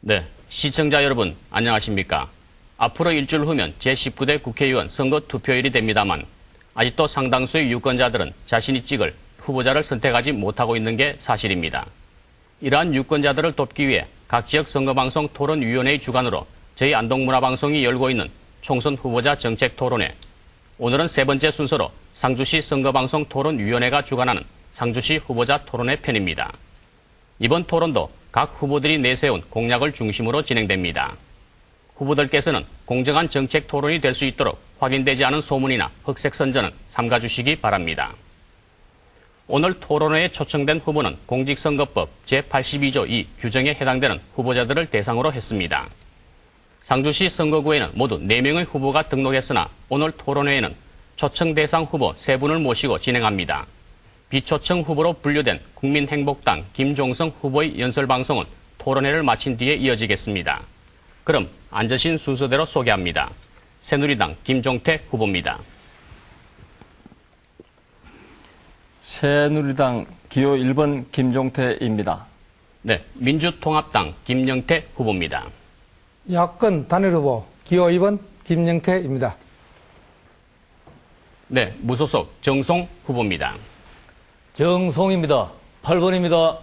네, 시청자 여러분 안녕하십니까? 앞으로 일주일 후면 제19대 국회의원 선거 투표일이 됩니다만 아직도 상당수의 유권자들은 자신이 찍을 후보자를 선택하지 못하고 있는 게 사실입니다. 이러한 유권자들을 돕기 위해 각 지역 선거방송 토론위원회의 주관으로 저희 안동문화방송이 열고 있는 총선 후보자 정책 토론회. 오늘은 세 번째 순서로 상주시 선거방송 토론위원회가 주관하는 상주시 후보자 토론회 편입니다. 이번 토론도 각 후보들이 내세운 공약을 중심으로 진행됩니다. 후보들께서는 공정한 정책 토론이 될 수 있도록 확인되지 않은 소문이나 흑색 선전은 삼가주시기 바랍니다. 오늘 토론회에 초청된 후보는 공직선거법 제82조 2 규정에 해당되는 후보자들을 대상으로 했습니다. 상주시 선거구에는 모두 4명의 후보가 등록했으나 오늘 토론회에는 초청 대상 후보 3분을 모시고 진행합니다. 비초청 후보로 분류된 국민행복당 김종성 후보의 연설방송은 토론회를 마친 뒤에 이어지겠습니다. 그럼 앉으신 순서대로 소개합니다. 새누리당 김종태 후보입니다. 새누리당 기호 1번 김종태입니다. 네, 민주통합당 김영태 후보입니다. 야권 단일 후보 기호 2번 김영태입니다. 네, 무소속 정송 후보입니다. 정송입니다. 8번입니다.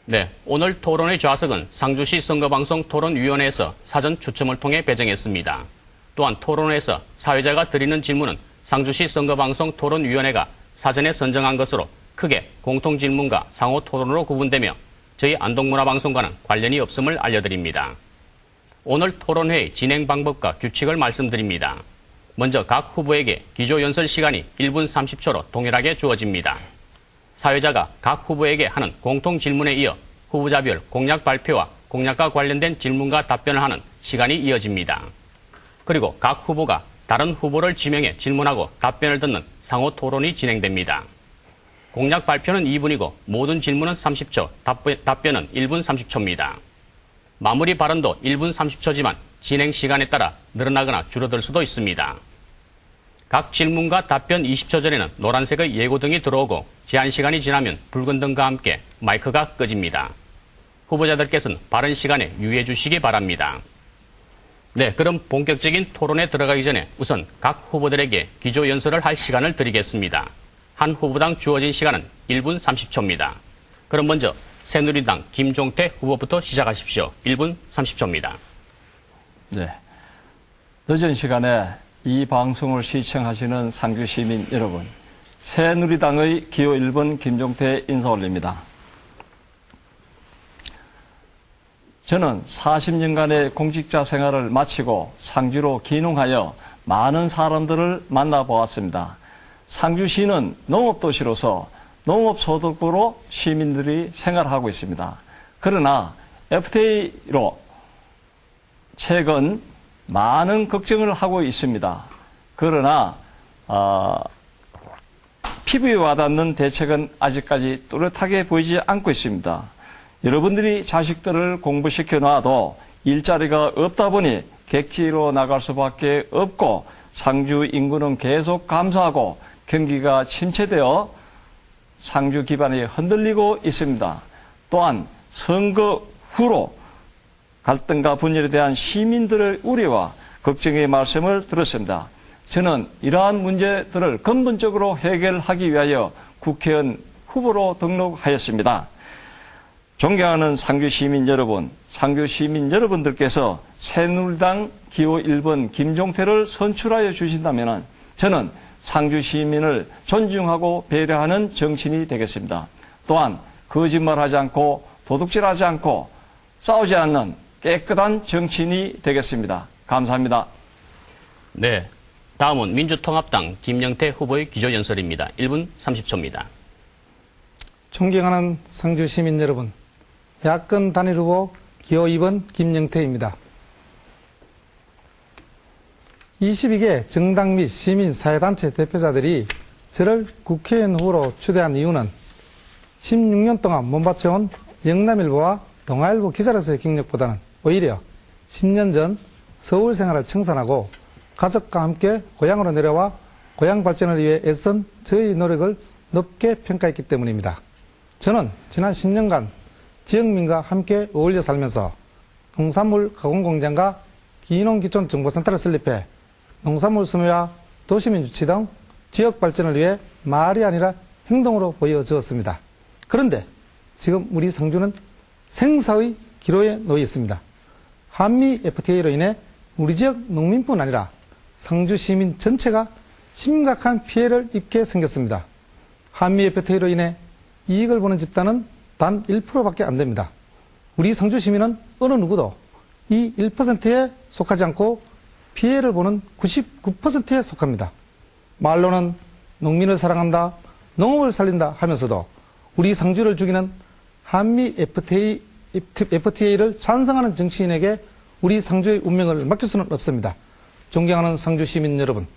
네, 오늘 토론의 좌석은 상주시 선거방송 토론위원회에서 사전 추첨을 통해 배정했습니다. 또한 토론회에서 사회자가 드리는 질문은 상주시 선거방송 토론위원회가 사전에 선정한 것으로 크게 공통질문과 상호 토론으로 구분되며 저희 안동문화방송과는 관련이 없음을 알려드립니다. 오늘 토론회의 진행 방법과 규칙을 말씀드립니다. 먼저 각 후보에게 기조연설 시간이 1분 30초로 동일하게 주어집니다. 사회자가 각 후보에게 하는 공통질문에 이어 후보자별 공약 발표와 공약과 관련된 질문과 답변을 하는 시간이 이어집니다. 그리고 각 후보가 다른 후보를 지명해 질문하고 답변을 듣는 상호 토론이 진행됩니다. 공약 발표는 2분이고 모든 질문은 30초, 답변은 1분 30초입니다. 마무리 발언도 1분 30초지만 진행 시간에 따라 늘어나거나 줄어들 수도 있습니다. 각 질문과 답변 20초 전에는 노란색의 예고등이 들어오고 제한 시간이 지나면 붉은 등과 함께 마이크가 꺼집니다. 후보자들께서는 발언 시간에 유의해 주시기 바랍니다. 네, 그럼 본격적인 토론에 들어가기 전에 우선 각 후보들에게 기조 연설을 할 시간을 드리겠습니다. 한 후보당 주어진 시간은 1분 30초입니다. 그럼 먼저 새누리당 김종태 후보부터 시작하십시오. 1분 30초입니다. 네. 늦은 시간에 이 방송을 시청하시는 상주 시민 여러분, 새누리당의 기호 1번 김종태 인사 올립니다. 저는 40년간의 공직자 생활을 마치고 상주로 귀농하여 많은 사람들을 만나보았습니다. 상주시는 농업도시로서 농업소득으로 시민들이 생활하고 있습니다. 그러나 FTA로 최근 많은 걱정을 하고 있습니다. 그러나 피부에 와닿는 대책은 아직까지 뚜렷하게 보이지 않고 있습니다. 여러분들이 자식들을 공부시켜 놔도 일자리가 없다 보니 객지로 나갈 수밖에 없고 상주 인구는 계속 감소하고 경기가 침체되어 상주 기반이 흔들리고 있습니다. 또한 선거 후로 갈등과 분열에 대한 시민들의 우려와 걱정의 말씀을 들었습니다. 저는 이러한 문제들을 근본적으로 해결하기 위하여 국회의원 후보로 등록하였습니다. 존경하는 상주 시민 여러분, 상주 시민 여러분들께서 새누리당 기호 1번 김종태를 선출하여 주신다면 저는 상주 시민을 존중하고 배려하는 정치인이 되겠습니다. 또한 거짓말하지 않고 도둑질하지 않고 싸우지 않는 깨끗한 정치인이 되겠습니다. 감사합니다. 네, 다음은 민주통합당 김영태 후보의 기조연설입니다. 1분 30초입니다. 존경하는 상주 시민 여러분, 야권 단일 후보 기호 2번 김영태입니다. 22개 정당 및 시민사회단체 대표자들이 저를 국회의원 후보로 추대한 이유는 16년 동안 몸바쳐온 영남일보와 동아일보 기자로서의 경력보다는 오히려 10년 전 서울 생활을 청산하고 가족과 함께 고향으로 내려와 고향 발전을 위해 애쓴 저의 노력을 높게 평가했기 때문입니다. 저는 지난 10년간 지역민과 함께 어울려 살면서 농산물 가공공장과 기농기촌정보센터를 설립해 농산물 소매와 도시민 유치 등 지역 발전을 위해 말이 아니라 행동으로 보여주었습니다. 그런데 지금 우리 상주는 생사의 기로에 놓여 있습니다. 한미 FTA로 인해 우리 지역 농민뿐 아니라 상주 시민 전체가 심각한 피해를 입게 생겼습니다. 한미 FTA로 인해 이익을 보는 집단은 단 1%밖에 안 됩니다. 우리 상주 시민은 어느 누구도 이 1%에 속하지 않고 피해를 보는 99%에 속합니다. 말로는 농민을 사랑한다, 농업을 살린다 하면서도 우리 상주를 죽이는 한미 FTA를 찬성하는 정치인에게 우리 상주의 운명을 맡길 수는 없습니다. 존경하는 상주 시민 여러분,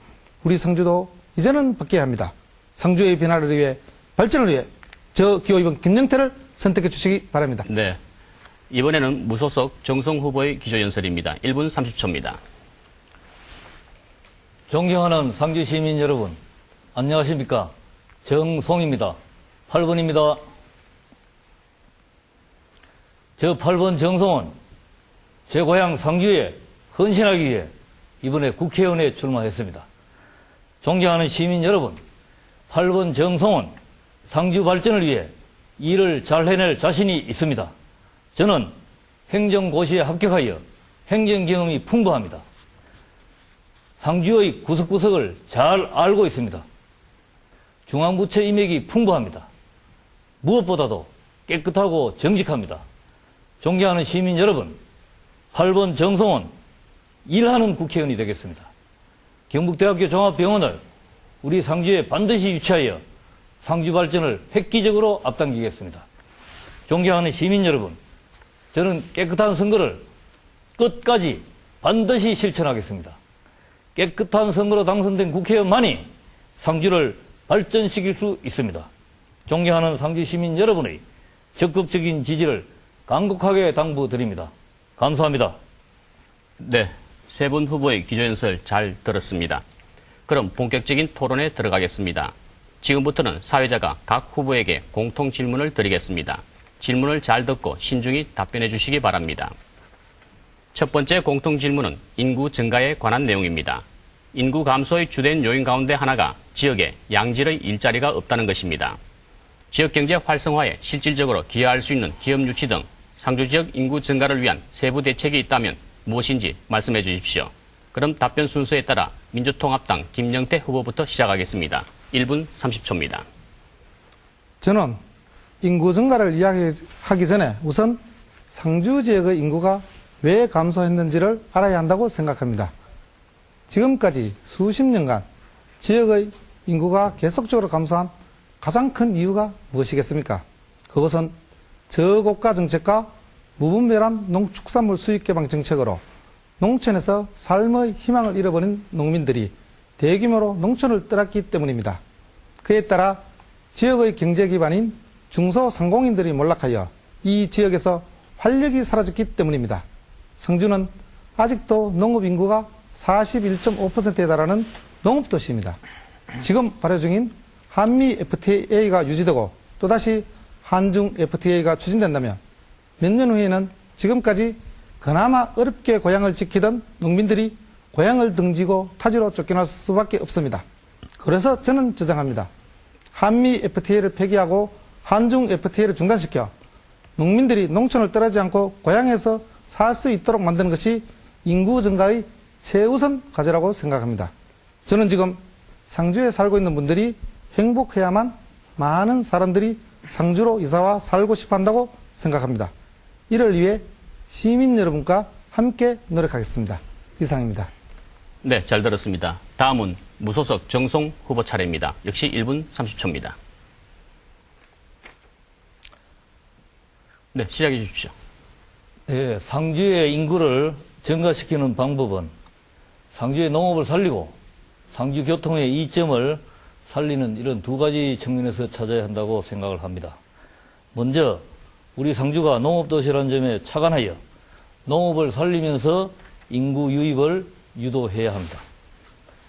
우리 상주도 이제는 바뀌어야 합니다. 상주의 변화를 위해, 발전을 위해 저 기호 2번 김영태를 선택해 주시기 바랍니다. 네. 이번에는 무소속 정송 후보의 기조연설입니다. 1분 30초입니다. 존경하는 상주 시민 여러분, 안녕하십니까? 정송입니다. 8번입니다. 저 8번 정송은 제 고향 상주에 헌신하기 위해 이번에 국회의원에 출마했습니다. 존경하는 시민 여러분, 8번 정송은 상주 발전을 위해 일을 잘 해낼 자신이 있습니다. 저는 행정고시에 합격하여 행정경험이 풍부합니다. 상주의 구석구석을 잘 알고 있습니다. 중앙부처 인맥이 풍부합니다. 무엇보다도 깨끗하고 정직합니다. 존경하는 시민 여러분, 8번 정성원 일하는 국회의원이 되겠습니다. 경북대학교 종합병원을 우리 상주에 반드시 유치하여 상주 발전을 획기적으로 앞당기겠습니다. 존경하는 시민 여러분, 저는 깨끗한 선거를 끝까지 반드시 실천하겠습니다. 깨끗한 선거로 당선된 국회의원만이 상주를 발전시킬 수 있습니다. 존경하는 상주 시민 여러분의 적극적인 지지를 간곡하게 당부드립니다. 감사합니다. 네, 세 분 후보의 기조연설 잘 들었습니다. 그럼 본격적인 토론에 들어가겠습니다. 지금부터는 사회자가 각 후보에게 공통 질문을 드리겠습니다. 질문을 잘 듣고 신중히 답변해 주시기 바랍니다. 첫 번째 공통 질문은 인구 증가에 관한 내용입니다. 인구 감소의 주된 요인 가운데 하나가 지역에 양질의 일자리가 없다는 것입니다. 지역경제 활성화에 실질적으로 기여할 수 있는 기업 유치 등 상주 지역 인구 증가를 위한 세부 대책이 있다면 무엇인지 말씀해 주십시오. 그럼 답변 순서에 따라 민주통합당 김영태 후보부터 시작하겠습니다. 1분 30초입니다. 저는 인구 증가를 이야기하기 전에 우선 상주 지역의 인구가 왜 감소했는지를 알아야 한다고 생각합니다. 지금까지 수십 년간 지역의 인구가 계속적으로 감소한 가장 큰 이유가 무엇이겠습니까? 그것은 저고가 정책과 무분별한 농축산물 수입 개방 정책으로 농촌에서 삶의 희망을 잃어버린 농민들이 대규모로 농촌을 떠났기 때문입니다. 그에 따라 지역의 경제 기반인 중소상공인들이 몰락하여 이 지역에서 활력이 사라졌기 때문입니다. 상주는 아직도 농업 인구가 41.5%에 달하는 농업도시입니다. 지금 발효 중인 한미 FTA가 유지되고 또다시 한중 FTA가 추진된다면 몇 년 후에는 지금까지 그나마 어렵게 고향을 지키던 농민들이 고향을 등지고 타지로 쫓겨날 수밖에 없습니다. 그래서 저는 주장합니다. 한미 FTA를 폐기하고 한중 FTA를 중단시켜 농민들이 농촌을 떠나지 않고 고향에서 살 수 있도록 만드는 것이 인구 증가의 최우선 과제라고 생각합니다. 저는 지금 상주에 살고 있는 분들이 행복해야만 많은 사람들이 상주로 이사와 살고 싶어 한다고 생각합니다. 이를 위해 시민 여러분과 함께 노력하겠습니다. 이상입니다. 네, 잘 들었습니다. 다음은 무소속 정송 후보 차례입니다. 역시 1분 30초입니다. 네, 시작해 주십시오. 네, 상주의 인구를 증가시키는 방법은 상주의 농업을 살리고 상주 교통의 이점을 살리는 이런 두 가지 측면에서 찾아야 한다고 생각을 합니다. 먼저 우리 상주가 농업도시라는 점에 착안하여 농업을 살리면서 인구 유입을 유도해야 합니다.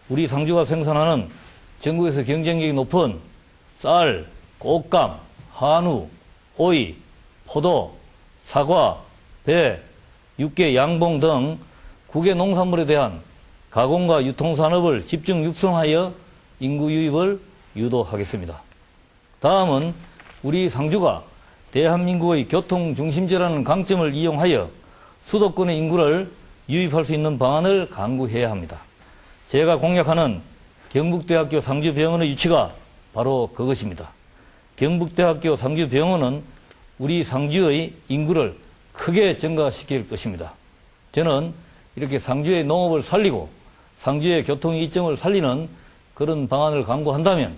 우리 상주가 생산하는 전국에서 경쟁력이 높은 쌀, 꽃감, 한우, 오이, 포도, 사과, 배, 육개, 양봉 등 국외 농산물에 대한 가공과 유통산업을 집중 육성하여 인구 유입을 유도하겠습니다. 다음은 우리 상주가 대한민국의 교통 중심지라는 강점을 이용하여 수도권의 인구를 유입할 수 있는 방안을 강구해야 합니다. 제가 공약하는 경북대학교 상주병원의 유치가 바로 그것입니다. 경북대학교 상주병원은 우리 상주의 인구를 크게 증가시킬 것입니다. 저는 이렇게 상주의 농업을 살리고 상주의 교통 이점을 살리는 그런 방안을 강구한다면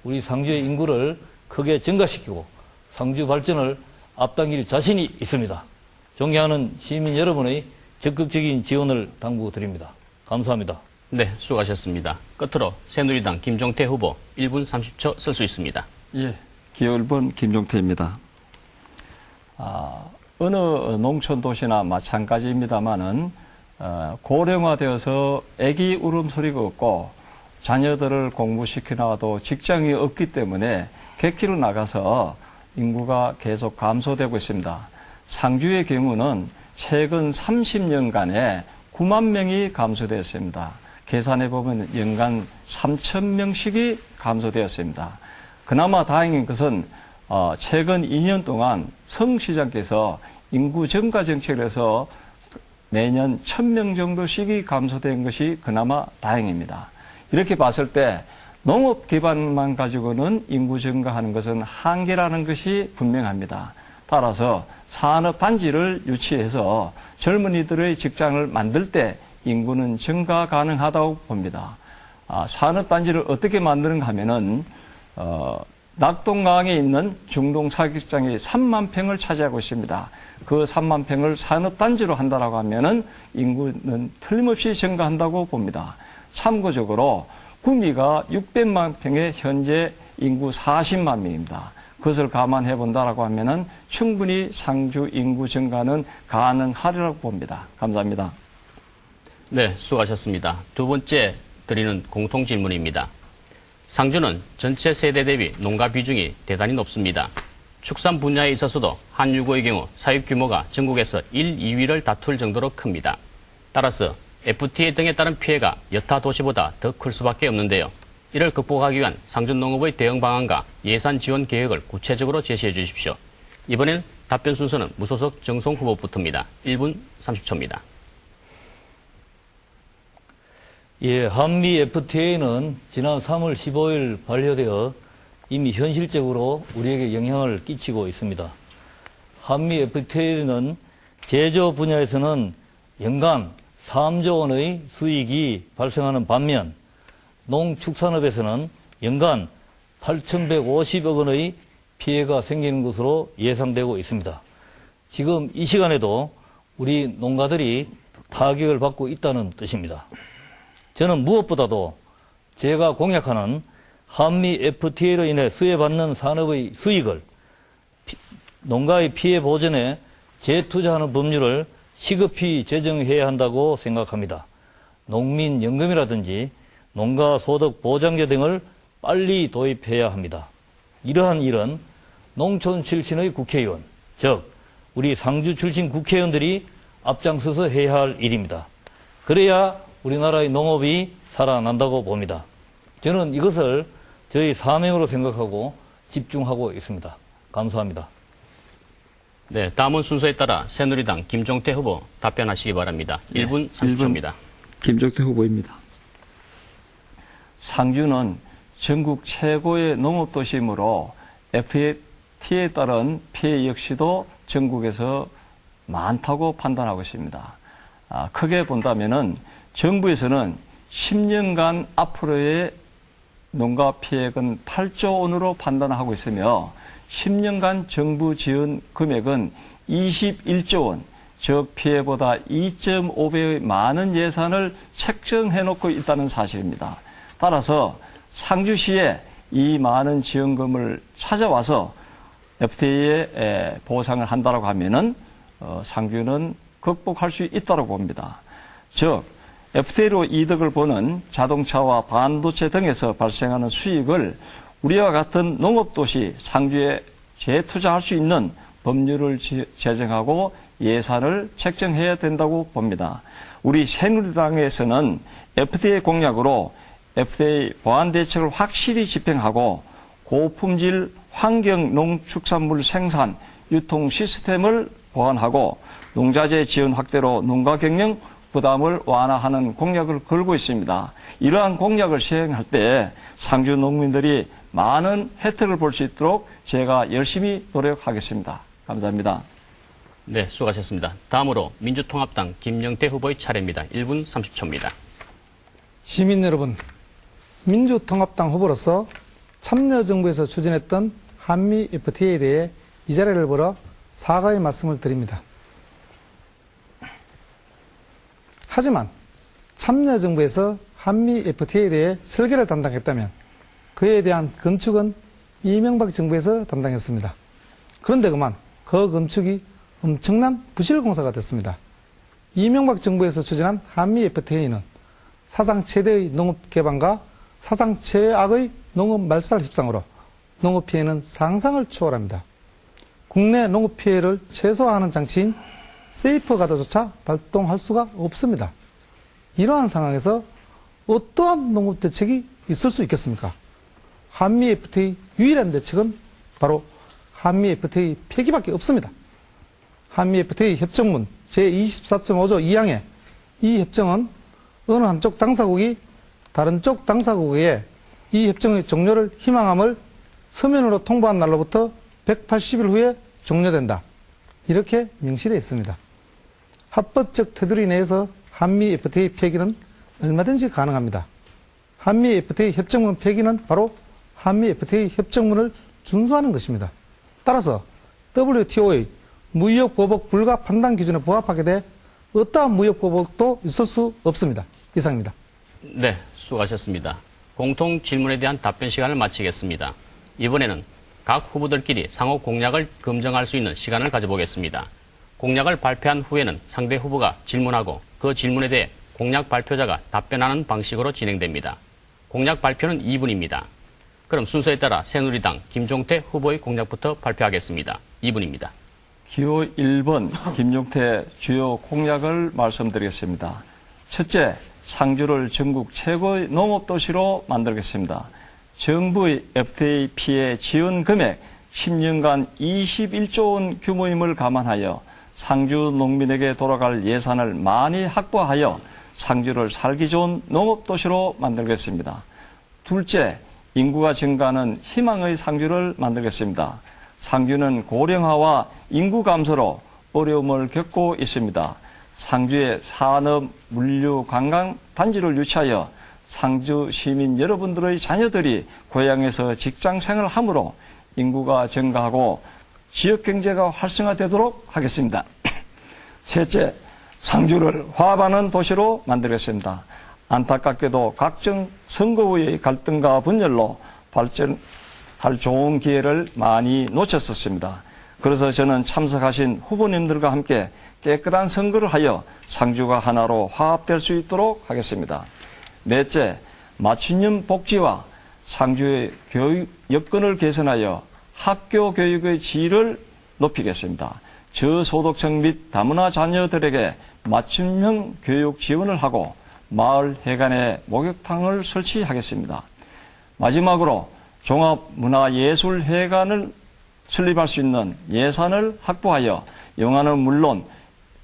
우리 상주의 인구를 크게 증가시키고 상주 발전을 앞당길 자신이 있습니다. 존경하는 시민 여러분의 적극적인 지원을 당부드립니다. 감사합니다. 네, 수고하셨습니다. 끝으로 새누리당 김종태 후보 1분 30초 쓸 수 있습니다. 예, 기호 1번 김종태입니다. 어느 농촌 도시나 마찬가지입니다만은 고령화되어서 아기 울음소리가 없고 자녀들을 공부시키나도 직장이 없기 때문에 객지로 나가서 인구가 계속 감소되고 있습니다. 상주의 경우는 최근 30년간에 9만 명이 감소되었습니다. 계산해 보면 연간 3,000명씩이 감소되었습니다. 그나마 다행인 것은 최근 2년 동안 성시장께서 인구 증가 정책을 해서 매년 1,000명 정도씩이 감소된 것이 그나마 다행입니다. 이렇게 봤을 때 농업 기반만 가지고는 인구 증가하는 것은 한계라는 것이 분명합니다. 따라서 산업단지를 유치해서 젊은이들의 직장을 만들 때 인구는 증가 가능하다고 봅니다. 산업단지를 어떻게 만드는가 하면은 낙동강에 있는 중동 사격장이 3만 평을 차지하고 있습니다. 그 3만 평을 산업단지로 한다라고 하면은 인구는 틀림없이 증가한다고 봅니다. 참고적으로 구미가 600만 평에 현재 인구 40만 명입니다. 그것을 감안해 본다라고 하면은 충분히 상주 인구 증가는 가능하리라고 봅니다. 감사합니다. 네, 수고하셨습니다. 두 번째 드리는 공통 질문입니다. 상주는 전체 세대 대비 농가 비중이 대단히 높습니다. 축산 분야에 있어서도 한유고의 경우 사육 규모가 전국에서 1, 2위를 다툴 정도로 큽니다. 따라서 FTA 등에 따른 피해가 여타 도시보다 더 클 수밖에 없는데요. 이를 극복하기 위한 상주 농업의 대응 방안과 예산 지원 계획을 구체적으로 제시해 주십시오. 이번엔 답변 순서는 무소속 정송 후보부터입니다. 1분 30초입니다. 예, 한미 FTA는 지난 3월 15일 반려되어 이미 현실적으로 우리에게 영향을 끼치고 있습니다. 한미 FTA는 제조 분야에서는 연간 3조 원의 수익이 발생하는 반면 농축산업에서는 연간 8,150억 원의 피해가 생기는 것으로 예상되고 있습니다. 지금 이 시간에도 우리 농가들이 타격을 받고 있다는 뜻입니다. 저는 무엇보다도 제가 공약하는 한미 FTA로 인해 수혜받는 산업의 수익을 농가의 피해 보전에 재투자하는 법률을 시급히 제정해야 한다고 생각합니다. 농민연금이라든지 농가소득보장제 등을 빨리 도입해야 합니다. 이러한 일은 농촌 출신의 국회의원, 즉 우리 상주 출신 국회의원들이 앞장서서 해야 할 일입니다. 그래야 우리나라의 농업이 살아난다고 봅니다. 저는 이것을 저희 사명으로 생각하고 집중하고 있습니다. 감사합니다. 네, 다음은 순서에 따라 새누리당 김종태 후보 답변하시기 바랍니다. 1분 30초입니다. 김종태 후보입니다. 상주는 전국 최고의 농업도시이므로 FTA에 따른 피해 역시도 전국에서 많다고 판단하고 있습니다. 크게 본다면은 정부에서는 10년간 앞으로의 농가 피해액은 8조 원으로 판단하고 있으며 10년간 정부 지원 금액은 21조 원, 즉 피해보다 2.5배의 많은 예산을 책정해 놓고 있다는 사실입니다. 따라서 상주시에 이 많은 지원금을 찾아와서 FTA에 보상을 한다고 하면은 상주는 극복할 수 있다고 봅니다. 즉 FTA로 이득을 보는 자동차와 반도체 등에서 발생하는 수익을 우리와 같은 농업도시 상주에 재투자할 수 있는 법률을 제정하고 예산을 책정해야 된다고 봅니다. 우리 새누리당에서는 FDA 공약으로 FDA 보안 대책을 확실히 집행하고 고품질 환경 농축산물 생산, 유통 시스템을 보완하고 농자재 지원 확대로 농가 경영 부담을 완화하는 공약을 걸고 있습니다. 이러한 공약을 시행할 때 상주 농민들이 많은 혜택을 볼 수 있도록 제가 열심히 노력하겠습니다. 감사합니다. 네, 수고하셨습니다. 다음으로 민주통합당 김영태 후보의 차례입니다. 1분 30초입니다. 시민 여러분, 민주통합당 후보로서 참여정부에서 추진했던 한미 FTA에 대해 이 자리를 벌어 사과의 말씀을 드립니다. 하지만 참여정부에서 한미 FTA에 대해 설계를 담당했다면 그에 대한 건축은 이명박 정부에서 담당했습니다. 그런데 그만 그 건축이 엄청난 부실공사가 됐습니다. 이명박 정부에서 추진한 한미 FTA는 사상 최대의 농업 개방과 사상 최악의 농업 말살 협상으로 농업 피해는 상상을 초월합니다. 국내 농업 피해를 최소화하는 장치인 세이프가드조차 발동할 수가 없습니다. 이러한 상황에서 어떠한 농업 대책이 있을 수 있겠습니까? 한미 FTA 유일한 대책은 바로 한미 FTA 폐기밖에 없습니다. 한미 FTA 협정문 제24.5조 2항에 이 협정은 어느 한쪽 당사국이 다른 쪽 당사국에 이 협정의 종료를 희망함을 서면으로 통보한 날로부터 180일 후에 종료된다. 이렇게 명시되어 있습니다. 합법적 테두리 내에서 한미 FTA 폐기는 얼마든지 가능합니다. 한미 FTA 협정문 폐기는 바로 한미 FTA 협정문을 준수하는 것입니다. 따라서 WTO의 무역보복 불가 판단 기준에 부합하게 돼 어떠한 무역보복도 있을 수 없습니다. 이상입니다. 네, 수고하셨습니다. 공통 질문에 대한 답변 시간을 마치겠습니다. 이번에는 각 후보들끼리 상호 공약을 검증할 수 있는 시간을 가져보겠습니다. 공약을 발표한 후에는 상대 후보가 질문하고 그 질문에 대해 공약 발표자가 답변하는 방식으로 진행됩니다. 공약 발표는 2분입니다. 그럼 순서에 따라 새누리당 김종태 후보의 공약부터 발표하겠습니다. 2분입니다. 기호 1번 김용태 주요 공약을 말씀드리겠습니다. 첫째, 상주를 전국 최고의 농업도시로 만들겠습니다. 정부의 FTA 피해 지원 금액 10년간 21조 원 규모임을 감안하여 상주 농민에게 돌아갈 예산을 많이 확보하여 상주를 살기 좋은 농업도시로 만들겠습니다. 둘째, 인구가 증가하는 희망의 상주를 만들겠습니다. 상주는 고령화와 인구 감소로 어려움을 겪고 있습니다. 상주의 산업, 물류, 관광 단지를 유치하여 상주 시민 여러분들의 자녀들이 고향에서 직장 생활을 하므로 인구가 증가하고 지역 경제가 활성화되도록 하겠습니다. 셋째, 상주를 화합하는 도시로 만들겠습니다. 안타깝게도 각종 선거의 갈등과 분열로 발전할 좋은 기회를 많이 놓쳤었습니다. 그래서 저는 참석하신 후보님들과 함께 깨끗한 선거를 하여 상주가 하나로 화합될 수 있도록 하겠습니다. 넷째, 맞춤형 복지와 상주의 교육 여건을 개선하여 학교 교육의 질을 높이겠습니다. 저소득층 및 다문화 자녀들에게 맞춤형 교육 지원을 하고 마을 해관에 목욕탕을 설치하겠습니다. 마지막으로 종합문화예술회관을 설립할 수 있는 예산을 확보하여 영화는 물론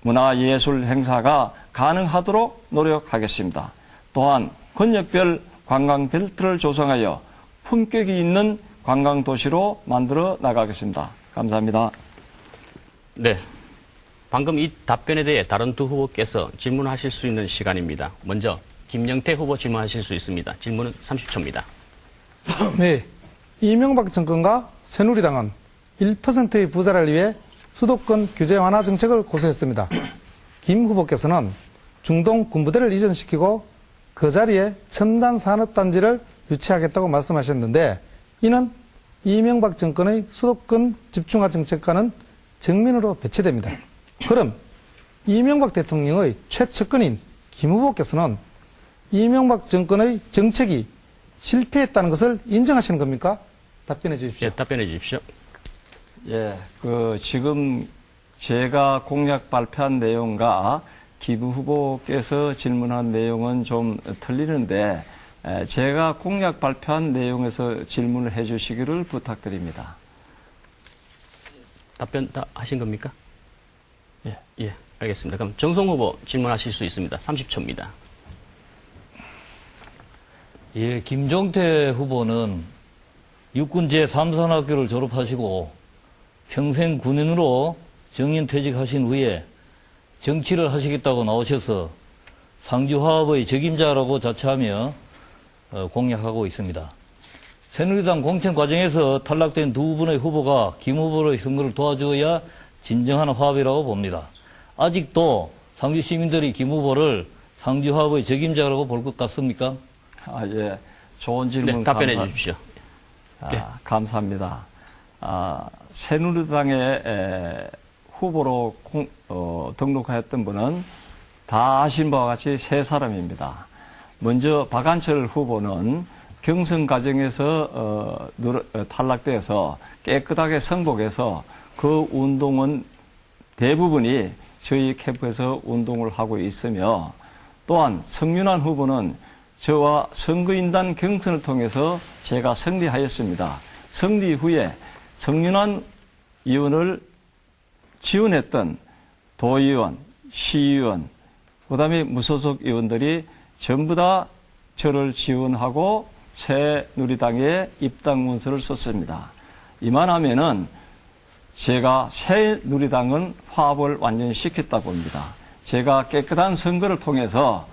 문화예술 행사가 가능하도록 노력하겠습니다. 또한 권역별 관광벨트를 조성하여 품격이 있는 관광도시로 만들어 나가겠습니다. 감사합니다. 네. 방금 이 답변에 대해 다른 두 후보께서 질문하실 수 있는 시간입니다. 먼저 김영태 후보 질문하실 수 있습니다. 질문은 30초입니다. 네. 이명박 정권과 새누리당은 1%의 부자를 위해 수도권 규제 완화 정책을 고수했습니다. 김 후보께서는 중동 군부대를 이전시키고 그 자리에 첨단 산업단지를 유치하겠다고 말씀하셨는데 이는 이명박 정권의 수도권 집중화 정책과는 정면으로 배치됩니다. 그럼 이명박 대통령의 최측근인 김 후보께서는 이명박 정권의 정책이 실패했다는 것을 인정하시는 겁니까? 답변해 주십시오. 예, 답변해 주십시오. 예, 지금 제가 공약 발표한 내용과 기부 후보께서 질문한 내용은 좀 틀리는데, 제가 공약 발표한 내용에서 질문을 해 주시기를 부탁드립니다. 답변 다 하신 겁니까? 예. 예, 알겠습니다. 그럼 정성 후보 질문하실 수 있습니다. 30초입니다. 예, 김종태 후보는 육군 제3산학교를 졸업하시고 평생 군인으로 정년퇴직하신 후에 정치를 하시겠다고 나오셔서 상주화합의 적임자라고 자처하며 공약하고 있습니다. 새누리당 공천 과정에서 탈락된 두 분의 후보가 김 후보의 선거를 도와주어야 진정한 화합이라고 봅니다. 아직도 상주 시민들이 김 후보를 상주화합의 적임자라고 볼 것 같습니까? 예. 좋은 질문 네, 답변해 주십시오. 네. 감사합니다. 새누리당의 후보로 등록하였던 분은 다 아신 바와 같이 세 사람입니다. 먼저 박한철 후보는 경선 과정에서 탈락돼서 깨끗하게 승복해서 그 운동은 대부분이 저희 캠프에서 운동을 하고 있으며, 또한 성윤환 후보는 저와 선거인단 경선을 통해서 제가 승리하였습니다. 승리 후에 성윤환 의원을 지원했던 도의원, 시의원, 그다음에 무소속 의원들이 전부 다 저를 지원하고 새누리당에 입당 문서를 썼습니다. 이만하면은 제가 새누리당은 화합을 완전히 시켰다 봅니다. 제가 깨끗한 선거를 통해서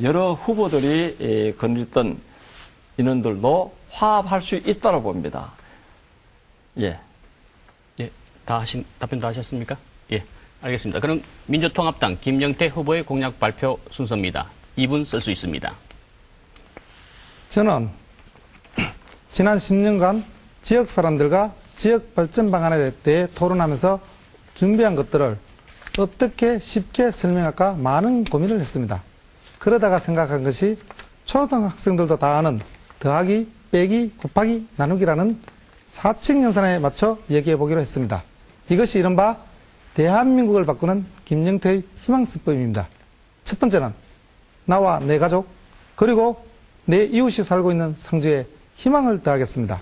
여러 후보들이 건졌던 인원들도 화합할 수 있다고 봅니다. 예. 예, 답변 다 하셨습니까? 예, 알겠습니다. 그럼 민주통합당 김영태 후보의 공약 발표 순서입니다. 2분 쓸 수 있습니다. 저는 지난 10년간 지역 사람들과 지역 발전 방안에 대해 토론하면서 준비한 것들을 어떻게 쉽게 설명할까 많은 고민을 했습니다. 그러다가 생각한 것이 초등학생들도 다 아는 더하기, 빼기, 곱하기, 나누기라는 사칙 연산에 맞춰 얘기해 보기로 했습니다. 이것이 이른바 대한민국을 바꾸는 김영태의 희망수법입니다. 첫 번째는 나와 내 가족, 그리고 내 이웃이 살고 있는 상주에 희망을 더하겠습니다.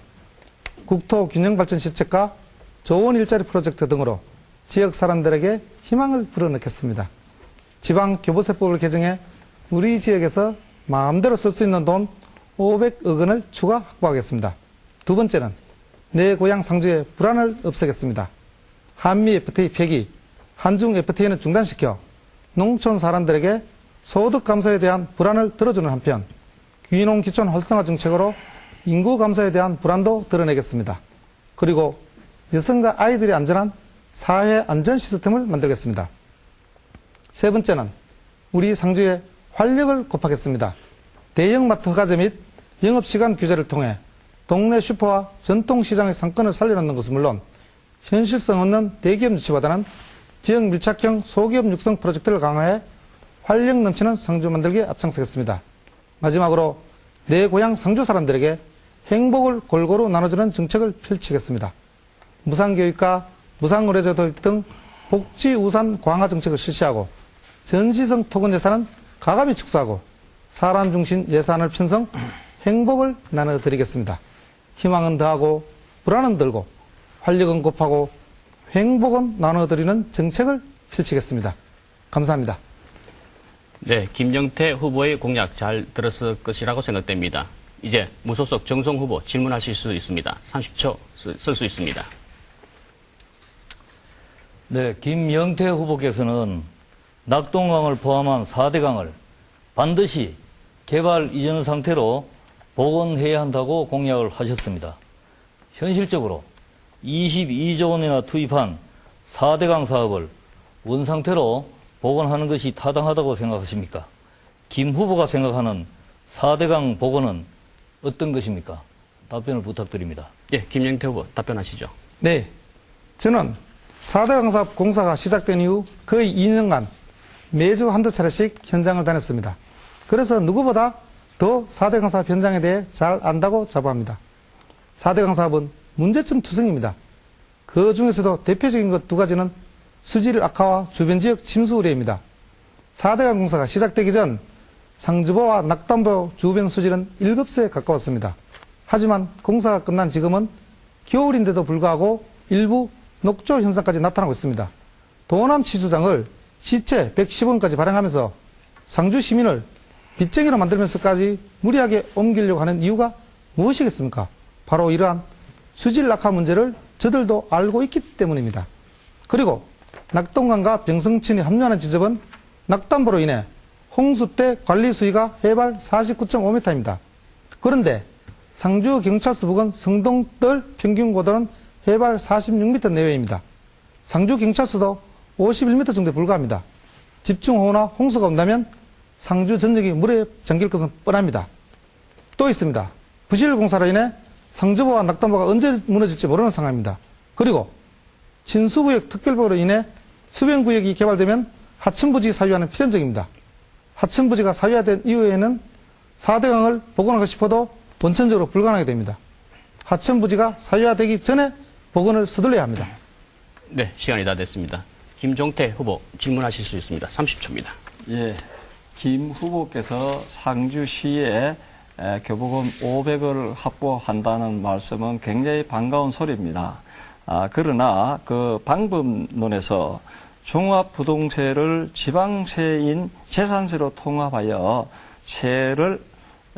국토균형발전 시책과 좋은 일자리 프로젝트 등으로 지역 사람들에게 희망을 불어넣겠습니다. 지방교부세법을 개정해 우리 지역에서 마음대로 쓸 수 있는 돈 500억 원을 추가 확보하겠습니다. 두 번째는 내 고향 상주의 불안을 없애겠습니다. 한미 FTA 폐기, 한중 FTA는 중단시켜 농촌 사람들에게 소득 감소에 대한 불안을 들어주는 한편 귀농 기촌 활성화 정책으로 인구 감소에 대한 불안도 드러내겠습니다. 그리고 여성과 아이들이 안전한 사회 안전 시스템을 만들겠습니다. 세 번째는 우리 상주에 활력을 곱하겠습니다. 대형마트 허가제 및 영업시간 규제를 통해 동네 슈퍼와 전통시장의 상권을 살려놓는 것은 물론 현실성 없는 대기업 유치보다는 지역 밀착형 소기업 육성 프로젝트를 강화해 활력 넘치는 상주 만들기에 앞장서겠습니다. 마지막으로 내 고향 상주 사람들에게 행복을 골고루 나눠주는 정책을 펼치겠습니다. 무상교육과 무상의료제 도입 등 복지 우산 강화 정책을 실시하고 전시성 토건 예산은 가감히 축소하고 사람 중심 예산을 편성, 행복을 나눠드리겠습니다. 희망은 더하고 불안은 들고 활력은 곱하고 행복은 나눠드리는 정책을 펼치겠습니다. 감사합니다. 네, 김영태 후보의 공약 잘 들었을 것이라고 생각됩니다. 이제 무소속 정성 후보 질문하실 수 있습니다. 30초 쓸 수 있습니다. 네, 김영태 후보께서는 낙동강을 포함한 4대강을 반드시 개발 이전 상태로 복원해야 한다고 공약을 하셨습니다. 현실적으로 22조 원이나 투입한 4대강 사업을 원상태로 복원하는 것이 타당하다고 생각하십니까? 김 후보가 생각하는 4대강 복원은 어떤 것입니까? 답변을 부탁드립니다. 예, 김영태 후보 답변하시죠. 네, 저는 4대강 사업 공사가 시작된 이후 거의 2년간 매주 한두 차례씩 현장을 다녔습니다. 그래서 누구보다 더 4대강 사업 현장에 대해 잘 안다고 자부합니다. 4대강 사업은 문제점 투성입니다. 그 중에서도 대표적인 것 두 가지는 수질 악화와 주변 지역 침수 우려입니다. 4대강 공사가 시작되기 전 상주보와 낙담보 주변 수질은 1급수에 가까웠습니다. 하지만 공사가 끝난 지금은 겨울인데도 불구하고 일부 녹조 현상까지 나타나고 있습니다. 도남 치수장을 시체 110원까지 발행하면서 상주 시민을 빚쟁이로 만들면서까지 무리하게 옮기려고 하는 이유가 무엇이겠습니까? 바로 이러한 수질 악화 문제를 저들도 알고 있기 때문입니다. 그리고 낙동강과 병성천이 합류하는 지점은 낙담보로 인해 홍수 때 관리 수위가 해발 49.5m입니다. 그런데 상주경찰서 부근 성동떨 평균 고도는 해발 46m 내외입니다. 상주경찰서도 51m 정도에 불과합니다. 집중호우나 홍수가 온다면 상주 전역이 물에 잠길 것은 뻔합니다. 또 있습니다. 부실 공사로 인해 상주보와 낙담보가 언제 무너질지 모르는 상황입니다. 그리고 친수구역 특별법으로 인해 수변구역이 개발되면 하천부지 사유화는 필연적입니다. 하천부지가 사유화된 이후에는 4대강을 복원하고 싶어도 원천적으로 불가능하게 됩니다. 하천부지가 사유화되기 전에 복원을 서둘러야 합니다. 네, 시간이 다 됐습니다. 김종태 후보 질문하실 수 있습니다. 30초입니다. 예, 김 후보께서 상주시에 교부금 500을 확보한다는 말씀은 굉장히 반가운 소리입니다. 그러나 그 방법론에서 종합부동세를 지방세인 재산세로 통합하여 세를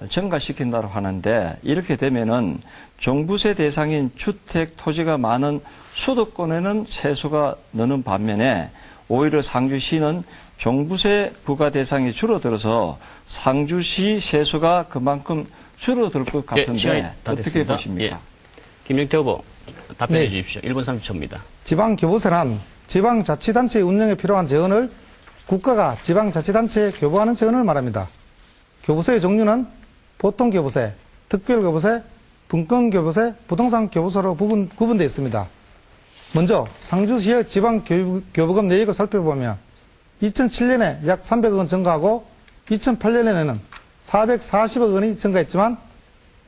증가시킨다고 하는데, 이렇게 되면은 종부세 대상인 주택 토지가 많은 수도권에는 세수가 느는 반면에 오히려 상주시는 종부세 부과 대상이 줄어들어서 상주시 세수가 그만큼 줄어들 것 같은데 시간이 다 어떻게 됐습니다. 보십니까? 김용태 후보 답변해 네. 주십시오. 1분 30초입니다. 지방교부세란 지방자치단체 운영에 필요한 재원을 국가가 지방자치단체에 교부하는 재원을 말합니다. 교부세의 종류는 보통교부세, 특별교부세, 분권교부세, 부동산교부세로 구분되어 있습니다. 먼저 상주시의 지방교부금 내역을 살펴보면 2007년에 약 300억 원 증가하고 2008년에는 440억 원이 증가했지만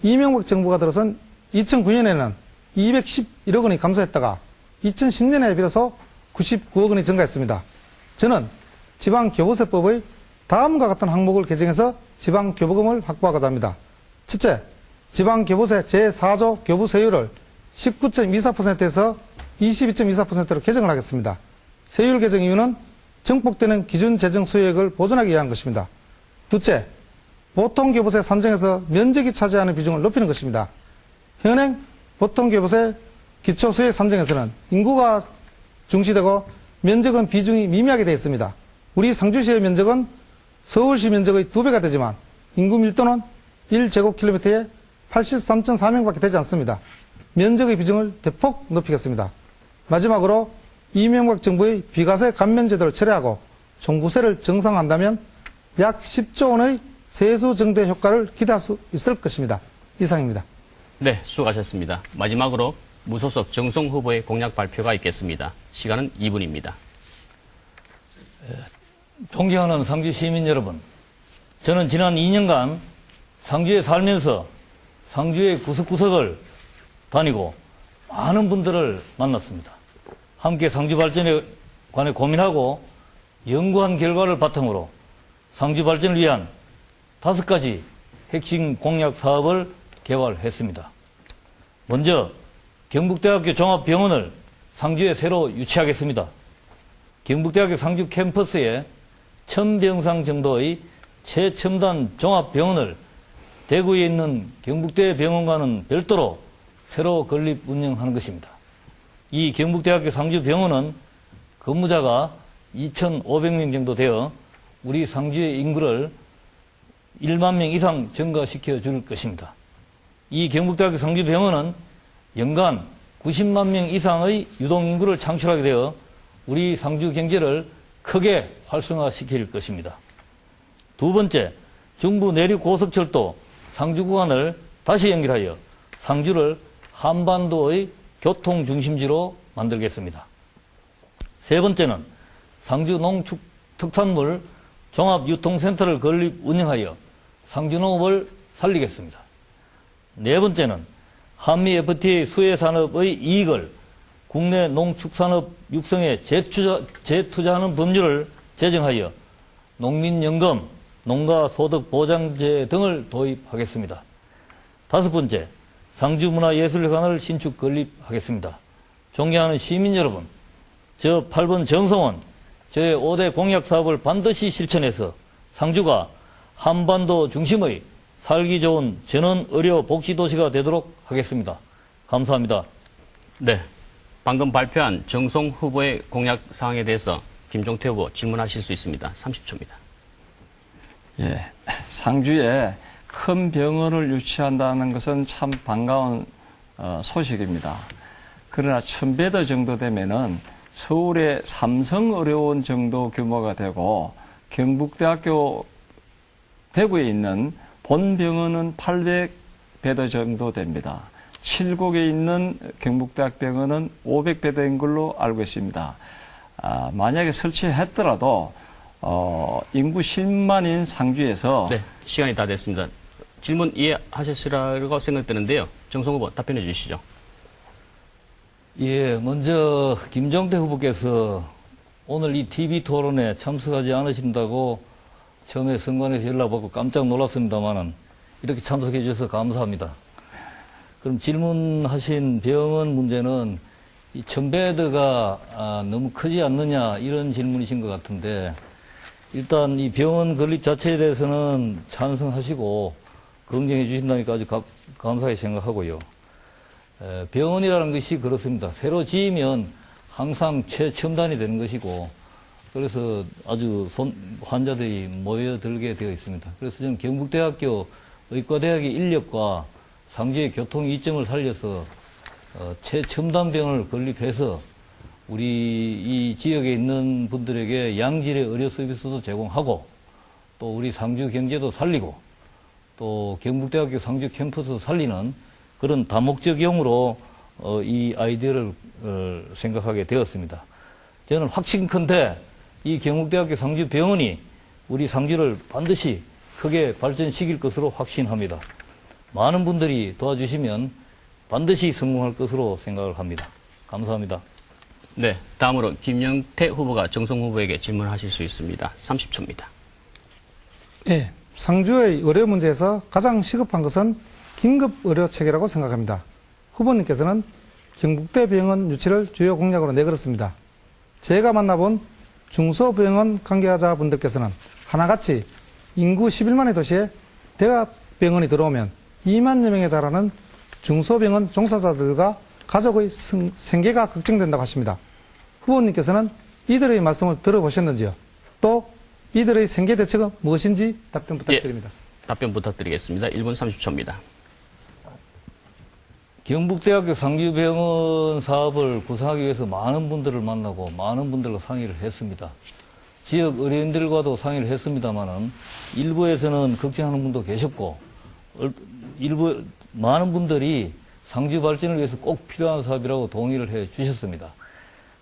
이명박 정부가 들어선 2009년에는 211억 원이 감소했다가 2010년에 비로소 99억 원이 증가했습니다. 저는 지방교부세법의 다음과 같은 항목을 개정해서 지방교부금을 확보하고자 합니다. 첫째, 지방교부세 제4조 교부세율을 19.24%에서 22.24%로 개정을 하겠습니다. 세율 개정 이유는 증폭되는 기준 재정 수익을 보존하기 위한 것입니다. 둘째, 보통교부세 산정에서 면적이 차지하는 비중을 높이는 것입니다. 현행 보통교부세 기초수익 산정에서는 인구가 중시되고 면적은 비중이 미미하게 되어 있습니다. 우리 상주시의 면적은 서울시 면적의 2배가 되지만 인구 밀도는 1제곱킬로미터에 83.4명밖에 되지 않습니다. 면적의 비중을 대폭 높이겠습니다. 마지막으로 이명박 정부의 비과세 감면 제도를 철회하고 종부세를 정상화한다면 약 10조 원의 세수 증대 효과를 기대할 수 있을 것입니다. 이상입니다. 네, 수고하셨습니다. 마지막으로 무소속 정송 후보의 공약 발표가 있겠습니다. 시간은 2분입니다. 존경하는 상주 시민 여러분, 저는 지난 2년간 상주에 살면서 상주의 구석구석을 다니고 많은 분들을 만났습니다. 함께 상주 발전에 관해 고민하고 연구한 결과를 바탕으로 상주 발전을 위한 5가지 핵심 공약 사업을 개발했습니다. 먼저 경북대학교 종합병원을 상주에 새로 유치하겠습니다. 경북대학교 상주 캠퍼스에 1000병상 정도의 최첨단 종합병원을 대구에 있는 경북대병원과는 별도로 새로 건립 운영하는 것입니다. 이 경북대학교 상주병원은 근무자가 2,500명 정도 되어 우리 상주의 인구를 1만 명 이상 증가시켜 줄 것입니다. 이 경북대학교 상주병원은 연간 90만 명 이상의 유동인구를 창출하게 되어 우리 상주 경제를 크게 활성화시킬 것입니다. 두 번째, 중부 내륙 고속철도 상주 구간을 다시 연결하여 상주를 한반도의 교통 중심지로 만들겠습니다. 세 번째는 상주 농축특산물 종합유통센터를 건립 운영하여 상주 농업을 살리겠습니다. 네 번째는 한미 FTA 수혜산업의 이익을 국내 농축산업 육성에 재투자하는 법률을 제정하여 농민연금, 농가소득보장제 등을 도입하겠습니다. 5번째, 상주문화예술회관을 신축 건립하겠습니다. 존경하는 시민 여러분, 저 8번 정성원, 저의 5대 공약 사업을 반드시 실천해서 상주가 한반도 중심의 살기 좋은 전원 의료 복지 도시가 되도록 하겠습니다. 감사합니다. 네. 방금 발표한 정송 후보의 공약 사항에 대해서 김종태 후보 질문하실 수 있습니다. 30초입니다. 예, 상주에 큰 병원을 유치한다는 것은 참 반가운 소식입니다. 그러나 1000베드 정도 되면은 서울의 삼성의료원 정도 규모가 되고 경북대학교 대구에 있는 본병원은 800베드 정도 됩니다. 7곡에 있는 경북대학병원은 500베드인 걸로 알고 있습니다. 만약에 설치했더라도 인구 10만인 상주에서 네, 시간이 다 됐습니다. 질문 이해하셨으리라고 생각되는데요. 정성 후보 답변해 주시죠. 예, 먼저 김종태 후보께서 오늘 이 TV 토론에 참석하지 않으신다고 처음에 선관에서 연락받고 깜짝 놀랐습니다만은 이렇게 참석해 주셔서 감사합니다. 그럼 질문하신 병원 문제는 이 1000베드가 너무 크지 않느냐 이런 질문이신 것 같은데 일단 이 병원 건립 자체에 대해서는 찬성하시고 긍정해 주신다니까 아주 감사하게 생각하고요. 병원이라는 것이 그렇습니다. 새로 지으면 항상 최첨단이 되는 것이고 그래서 아주 환자들이 모여들게 되어 있습니다. 그래서 저는 경북대학교 의과대학의 인력과 상주의 교통 이점을 살려서 최첨단 병원을 건립해서 우리 이 지역에 있는 분들에게 양질의 의료 서비스도 제공하고 또 우리 상주 경제도 살리고 또 경북대학교 상주 캠퍼스도 살리는 그런 다목적용으로 이 아이디어를 생각하게 되었습니다. 저는 확신컨대 이 경북대학교 상주 병원이 우리 상주를 반드시 크게 발전시킬 것으로 확신합니다. 많은 분들이 도와주시면 반드시 성공할 것으로 생각을 합니다. 감사합니다. 네, 다음으로 김영태 후보가 정성 후보에게 질문하실 수 있습니다. 30초입니다. 예, 상주의 의료 문제에서 가장 시급한 것은 긴급 의료 체계라고 생각합니다. 후보님께서는 경북대 병원 유치를 주요 공약으로 내걸었습니다. 제가 만나본 중소병원 관계자분들께서는 하나같이 인구 11만의 도시에 대학병원이 들어오면 2만여 명에 달하는 중소병원 종사자들과 가족의 생계가 걱정된다고 하십니다. 후보님께서는 이들의 말씀을 들어보셨는지요? 또 이들의 생계 대책은 무엇인지 답변 부탁드립니다. 예, 답변 부탁드리겠습니다. 1분 30초입니다. 경북대학교 상주병원 사업을 구상하기 위해서 많은 분들을 만나고 많은 분들과 상의를 했습니다. 지역 의료인들과도 상의를 했습니다만은 일부에서는 걱정하는 분도 계셨고 일부 많은 분들이 상주 발전을 위해서 꼭 필요한 사업이라고 동의를 해 주셨습니다.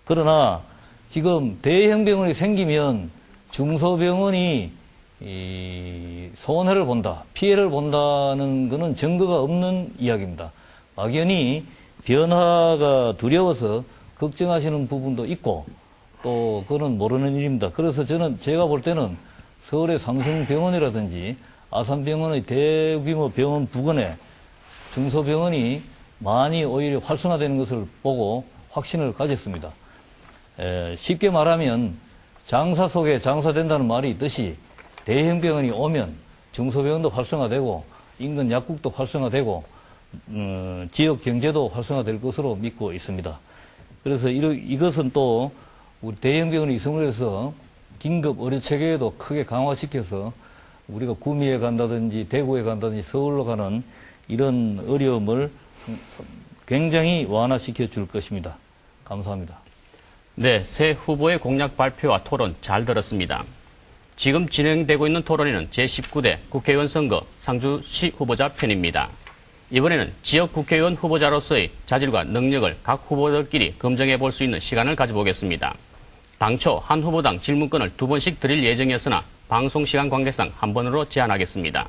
그러나 지금 대형 병원이 생기면 중소병원이 손해를 본다, 피해를 본다는 것은 증거가 없는 이야기입니다. 막연히 변화가 두려워서 걱정하시는 부분도 있고 또 그건 모르는 일입니다. 그래서 제가 볼 때는 서울의 삼성병원이라든지 아산병원의 대규모 병원 부근에 중소병원이 많이 오히려 활성화되는 것을 보고 확신을 가졌습니다. 쉽게 말하면 장사 속에 장사된다는 말이 있듯이 대형 병원이 오면 중소병원도 활성화되고 인근 약국도 활성화되고 지역 경제도 활성화될 것으로 믿고 있습니다. 그래서 이것은 또 우리 대형 병원이 있음으로 해서 긴급 의료 체계에도 크게 강화시켜서 우리가 구미에 간다든지 대구에 간다든지 서울로 가는 이런 어려움을 굉장히 완화시켜 줄 것입니다. 감사합니다. 네, 새 후보의 공약 발표와 토론 잘 들었습니다. 지금 진행되고 있는 토론회는 제19대 국회의원 선거 상주시 후보자 편입니다. 이번에는 지역 국회의원 후보자로서의 자질과 능력을 각 후보들끼리 검증해 볼 수 있는 시간을 가져보겠습니다. 당초 한 후보당 질문권을 2번씩 드릴 예정이었으나 방송시간 관계상 한 번으로 제한하겠습니다.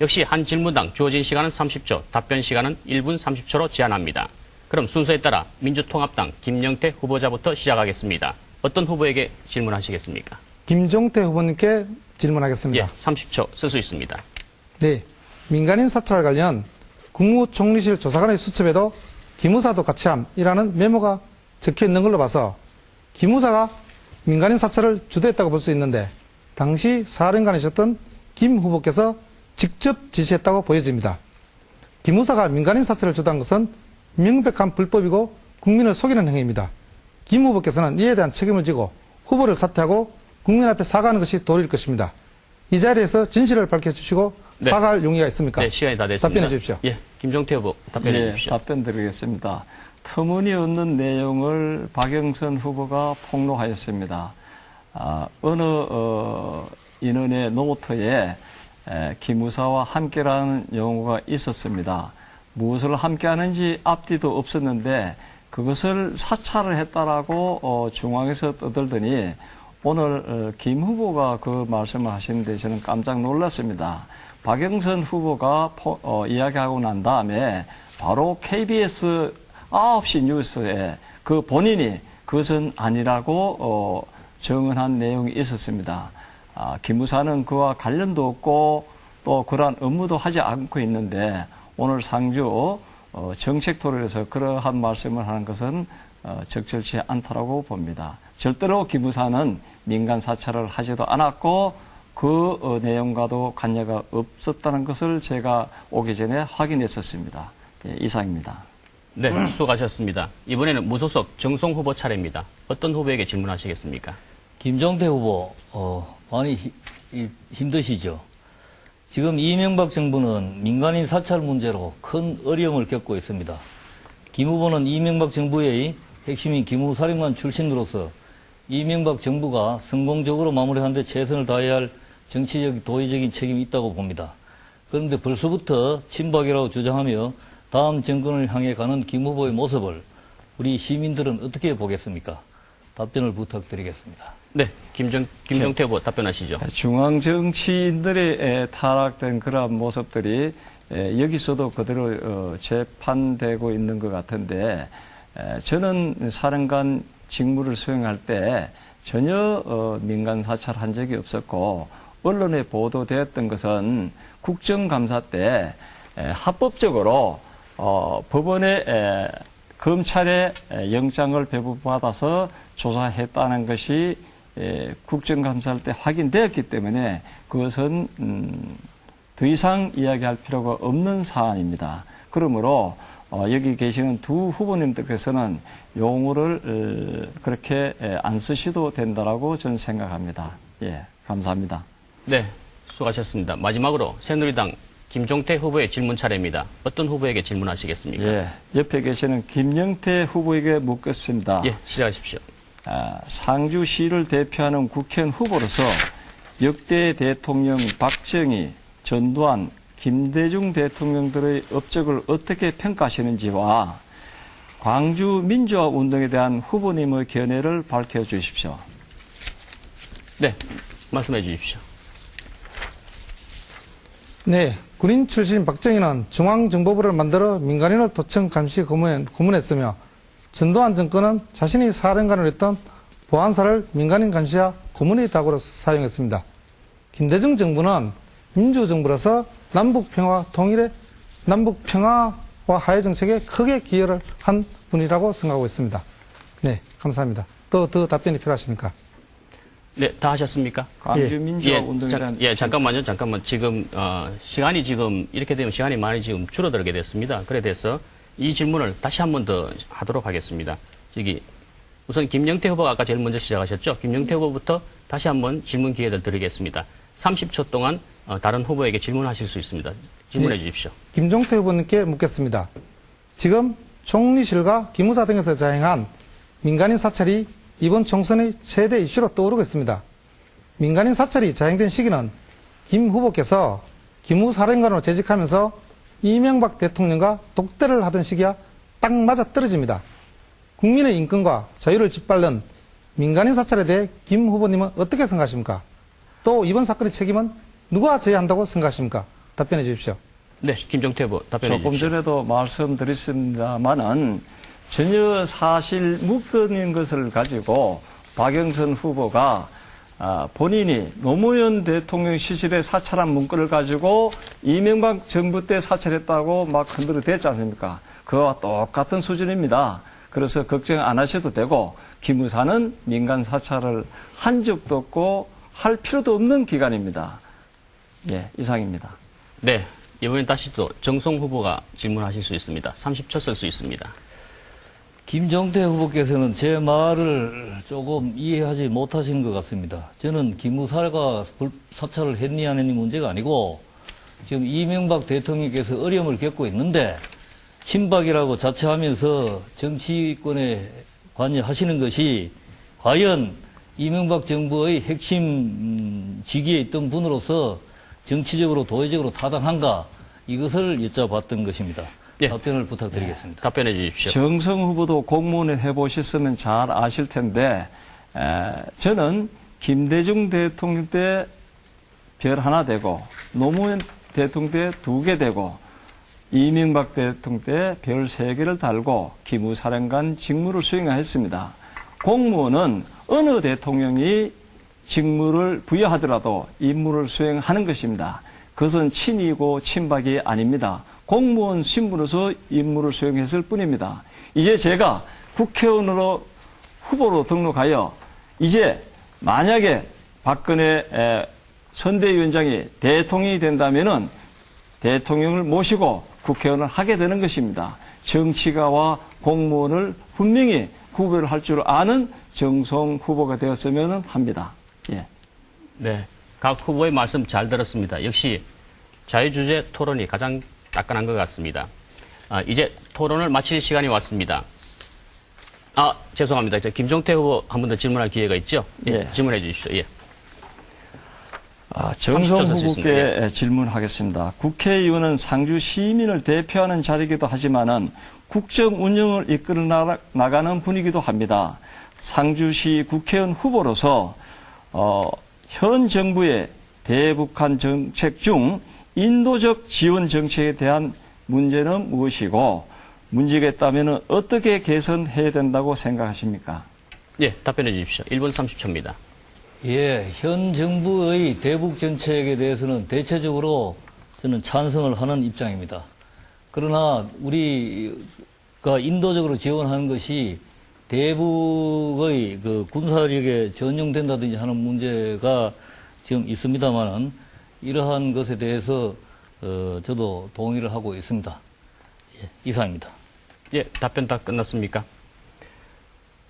역시 한 질문당 주어진 시간은 30초, 답변 시간은 1분 30초로 제한합니다. 그럼 순서에 따라 민주통합당 김영태 후보자부터 시작하겠습니다. 어떤 후보에게 질문하시겠습니까? 김종태 후보님께 예, 질문하겠습니다. 30초 쓸 수 있습니다. 네. 민간인 사찰 관련 국무총리실 조사관의 수첩에도 기무사도 같이 함이라는 메모가 적혀 있는 걸로 봐서 기무사가 민간인 사찰을 주도했다고 볼 수 있는데 당시 사령관이셨던 김 후보께서 직접 지시했다고 보여집니다. 기무사가 민간인 사찰을 주도한 것은 명백한 불법이고 국민을 속이는 행위입니다. 김 후보께서는 이에 대한 책임을 지고 후보를 사퇴하고 국민 앞에 사과하는 것이 도리일 것입니다. 이 자리에서 진실을 밝혀주시고 네. 사과할 용의가 있습니까? 네, 시간이 다 됐습니다. 답변해 주십시오. 예, 김종태 후보 답변해 예, 주십시오. 답변 드리겠습니다. 터무니없는 내용을 박영선 후보가 폭로하였습니다. 어느 인원의 노트에 기무사와 함께라는 용어가 있었습니다. 무엇을 함께하는지 앞뒤도 없었는데 그것을 사찰을 했다라고 중앙에서 떠들더니 오늘 김 후보가 그 말씀을 하시는데 저는 깜짝 놀랐습니다. 박영선 후보가 이야기하고 난 다음에 바로 KBS 9시 뉴스에 그 본인이 그것은 아니라고 정언한 내용이 있었습니다. 기무사는 그와 관련도 없고 또 그러한 업무도 하지 않고 있는데 오늘 상주 정책 토론에서 그러한 말씀을 하는 것은 적절치 않다라고 봅니다. 절대로 기무사는 민간 사찰을 하지도 않았고 그 내용과도 관여가 없었다는 것을 제가 오기 전에 확인했었습니다. 예, 이상입니다. 네, 수고하셨습니다. 이번에는 무소속 정송 후보 차례입니다. 어떤 후보에게 질문하시겠습니까? 김종태 후보, 많이 힘드시죠? 지금 이명박 정부는 민간인 사찰 문제로 큰 어려움을 겪고 있습니다. 김 후보는 이명박 정부의 핵심인 기무 사령관 출신으로서 이명박 정부가 성공적으로 마무리하는 데 최선을 다해야 할 정치적, 도의적인 책임이 있다고 봅니다. 그런데 벌써부터 친박이라고 주장하며 다음 정권을 향해 가는 김 후보의 모습을 우리 시민들은 어떻게 보겠습니까? 답변을 부탁드리겠습니다. 네, 김종태 후보 답변하시죠. 중앙 정치인들이 타락된 그러한 모습들이 여기서도 그대로 재판되고 있는 것 같은데 저는 사령관 직무를 수행할 때 전혀 민간 사찰한 적이 없었고 언론에 보도되었던 것은 국정감사 때 합법적으로 법원에 검찰의 영장을 배부받아서 조사했다는 것이 국정감사할 때 확인되었기 때문에 그것은 더 이상 이야기할 필요가 없는 사안입니다. 그러므로 여기 계시는 두 후보님들께서는 용어를 그렇게 안 쓰셔도 된다라고 저는 생각합니다. 예, 감사합니다. 네, 수고하셨습니다. 마지막으로 새누리당 김종태 후보의 질문 차례입니다. 어떤 후보에게 질문하시겠습니까? 예, 옆에 계시는 김영태 후보에게 묻겠습니다. 예, 시작하십시오. 상주시를 대표하는 국회의원 후보로서 역대 대통령 박정희, 전두환, 김대중 대통령들의 업적을 어떻게 평가하시는지와 광주 민주화 운동에 대한 후보님의 견해를 밝혀주십시오. 네, 말씀해 주십시오. 네. 군인 출신 박정희는 중앙정보부를 만들어 민간인을 도청 감시 고문했으며 전두환 정권은 자신이 사령관을 했던 보안사를 민간인 감시와 고문의 도구로 사용했습니다. 김대중 정부는 민주정부로서 남북평화 통일에 남북평화와 화해 정책에 크게 기여를 한 분이라고 생각하고 있습니다. 네, 감사합니다. 또 더 답변이 필요하십니까? 네, 다 하셨습니까? 광주 민주화 운동에 대한 잠깐만요. 지금 시간이 지금 이렇게 되면 시간이 많이 지금 줄어들게 됐습니다. 그래 돼서 이 질문을 다시 한 번 더 하도록 하겠습니다. 우선 김영태 후보가 아까 제일 먼저 시작하셨죠? 김영태 후보부터 다시 한 번 질문 기회를 드리겠습니다. 30초 동안 다른 후보에게 질문하실 수 있습니다. 질문해 주십시오. 김종태 후보님께 묻겠습니다. 지금 총리실과 기무사 등에서 자행한 민간인 사찰이 이번 총선의 최대 이슈로 떠오르고 있습니다. 민간인 사찰이 자행된 시기는 김 후보께서 기무사령관으로 재직하면서 이명박 대통령과 독대를 하던 시기와 딱 맞아 떨어집니다. 국민의 인권과 자유를 짓밟는 민간인 사찰에 대해 김 후보님은 어떻게 생각하십니까? 또 이번 사건의 책임은 누가 져야 한다고 생각하십니까? 답변해 주십시오. 네, 김종태 후보 답변해 조금 주십시오. 전에도 말씀드렸습니다만은 전혀 사실 묵건인 것을 가지고 박영선 후보가 본인이 노무현 대통령 시절에 사찰한 문건을 가지고 이명박 정부 때 사찰했다고 막 흔들어 댔지 않습니까? 그와 똑같은 수준입니다. 그래서 걱정 안 하셔도 되고 기무사는 민간 사찰을 한 적도 없고 할 필요도 없는 기관입니다. 예, 이상입니다. 네, 이번엔 다시 또 정성 후보가 질문하실 수 있습니다. 30초 쓸 수 있습니다. 김종태 후보께서는 제 말을 조금 이해하지 못하시는 것 같습니다. 저는 기무사가 사찰을 했니 안 했니 문제가 아니고 지금 이명박 대통령께서 어려움을 겪고 있는데 친박이라고 자처하면서 정치권에 관여하시는 것이 과연 이명박 정부의 핵심 직위에 있던 분으로서 정치적으로 도의적으로 타당한가 이것을 여쭤봤던 것입니다. 예. 답변을 부탁드리겠습니다. 답변해 주십시오. 정성 후보도 공무원을 해보셨으면 잘 아실 텐데 저는 김대중 대통령 때 별 하나 되고 노무현 대통령 때 2개 되고 이명박 대통령 때 별 3개를 달고 기무사령관 직무를 수행했습니다. 공무원은 어느 대통령이 직무를 부여하더라도 임무를 수행하는 것입니다. 그것은 친이고 친박이 아닙니다. 공무원 신분으로서 임무를 수행했을 뿐입니다. 이제 제가 국회의원으로 후보로 등록하여 이제 만약에 박근혜 선대위원장이 대통령이 된다면은 대통령을 모시고 국회의원을 하게 되는 것입니다. 정치가와 공무원을 분명히 구별을 할 줄 아는 정성 후보가 되었으면 합니다. 예. 네, 각 후보의 말씀 잘 들었습니다. 역시 자유주제 토론이 가장 따끈한 것 같습니다. 이제 토론을 마칠 시간이 왔습니다. 죄송합니다. 김종태 후보 한 번 더 질문할 기회가 있죠? 예, 예. 질문해 주십시오. 예. 정성 30초 쓸수 후보께 있습니다. 질문하겠습니다. 국회의원은 상주 시민을 대표하는 자리이기도 하지만은 국정 운영을 이끌어 나가는 분이기도 합니다. 상주시 국회의원 후보로서 현 정부의 대북한 정책 중 인도적 지원 정책에 대한 문제는 무엇이고 문제가 있다면 어떻게 개선해야 된다고 생각하십니까? 예, 답변해 주십시오. 1분 30초입니다. 예, 현 정부의 대북 정책에 대해서는 대체적으로 저는 찬성을 하는 입장입니다. 그러나 우리가 인도적으로 지원하는 것이 대북의 그 군사력에 전용된다든지 하는 문제가 지금 있습니다만은 이러한 것에 대해서 저도 동의를 하고 있습니다. 예, 이상입니다. 예, 답변 다 끝났습니까?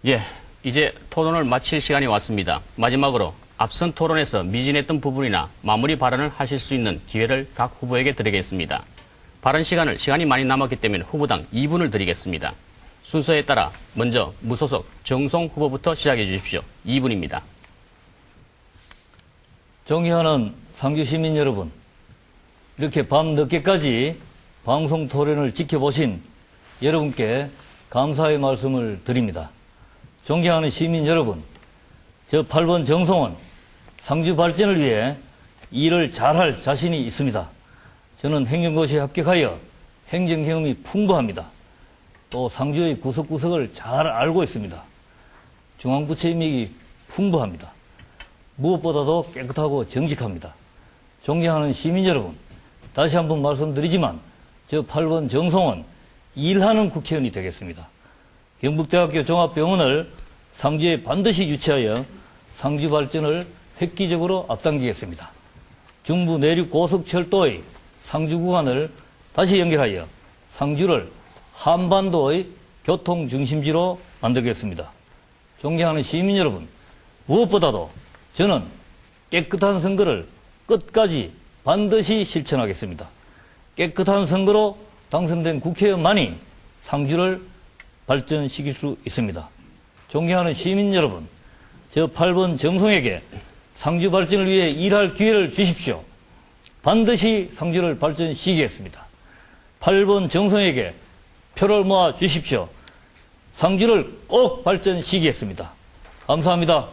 예, 이제 토론을 마칠 시간이 왔습니다. 마지막으로 앞선 토론에서 미진했던 부분이나 마무리 발언을 하실 수 있는 기회를 각 후보에게 드리겠습니다. 발언 시간이 많이 남았기 때문에 후보당 2분을 드리겠습니다. 순서에 따라 먼저 무소속 정성 후보부터 시작해 주십시오. 2분입니다. 존경하는 상주 시민 여러분, 이렇게 밤 늦게까지 방송 토론을 지켜보신 여러분께 감사의 말씀을 드립니다. 존경하는 시민 여러분, 저 8번 정성원 상주 발전을 위해 일을 잘할 자신이 있습니다. 저는 행정고시에 합격하여 행정 경험이 풍부합니다. 또 상주의 구석구석을 잘 알고 있습니다. 중앙부처 인맥이 풍부합니다. 무엇보다도 깨끗하고 정직합니다. 존경하는 시민 여러분, 다시 한번 말씀드리지만 저 8번 정성원 일하는 국회의원이 되겠습니다. 경북대학교 종합병원을 상주에 반드시 유치하여 상주 발전을 획기적으로 앞당기겠습니다. 중부 내륙 고속철도의 상주 구간을 다시 연결하여 상주를 한반도의 교통 중심지로 만들겠습니다. 존경하는 시민 여러분, 무엇보다도 저는 깨끗한 선거를 끝까지 반드시 실천하겠습니다. 깨끗한 선거로 당선된 국회의원만이 상주를 발전시킬 수 있습니다. 존경하는 시민 여러분, 저 8번 정성에게 상주 발전을 위해 일할 기회를 주십시오. 반드시 상주를 발전시키겠습니다. 8번 정성에게 표를 모아 주십시오. 상주를 꼭 발전시키겠습니다. 감사합니다.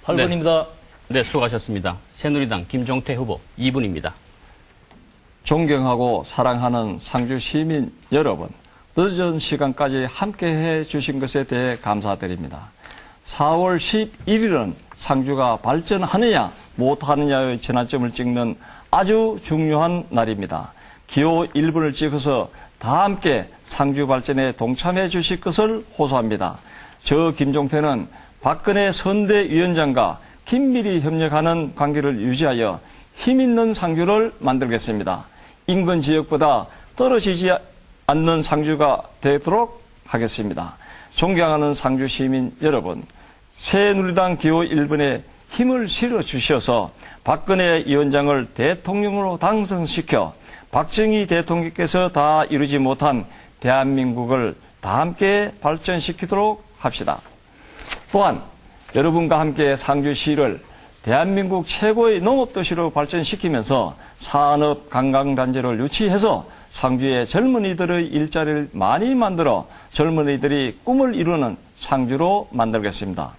8번입니다. 네, 수고하셨습니다. 새누리당 김종태 후보 2분입니다. 존경하고 사랑하는 상주 시민 여러분, 늦은 시간까지 함께해 주신 것에 대해 감사드립니다. 4월 11일은 상주가 발전하느냐 못하느냐의 전환점을 찍는 아주 중요한 날입니다. 기호 1번을 찍어서 다 함께 상주 발전에 동참해 주실 것을 호소합니다. 저 김종태는 박근혜 선대위원장과 긴밀히 협력하는 관계를 유지하여 힘있는 상주를 만들겠습니다. 인근 지역보다 떨어지지 않는 상주가 되도록 하겠습니다. 존경하는 상주 시민 여러분, 새누리당 기호 1번에 힘을 실어 주셔서 박근혜 위원장을 대통령으로 당선시켜 박정희 대통령께서 다 이루지 못한 대한민국을 다 함께 발전시키도록 합시다. 또한 여러분과 함께 상주시를 대한민국 최고의 농업도시로 발전시키면서 산업 관광단지를 유치해서 상주의 젊은이들의 일자리를 많이 만들어 젊은이들이 꿈을 이루는 상주로 만들겠습니다.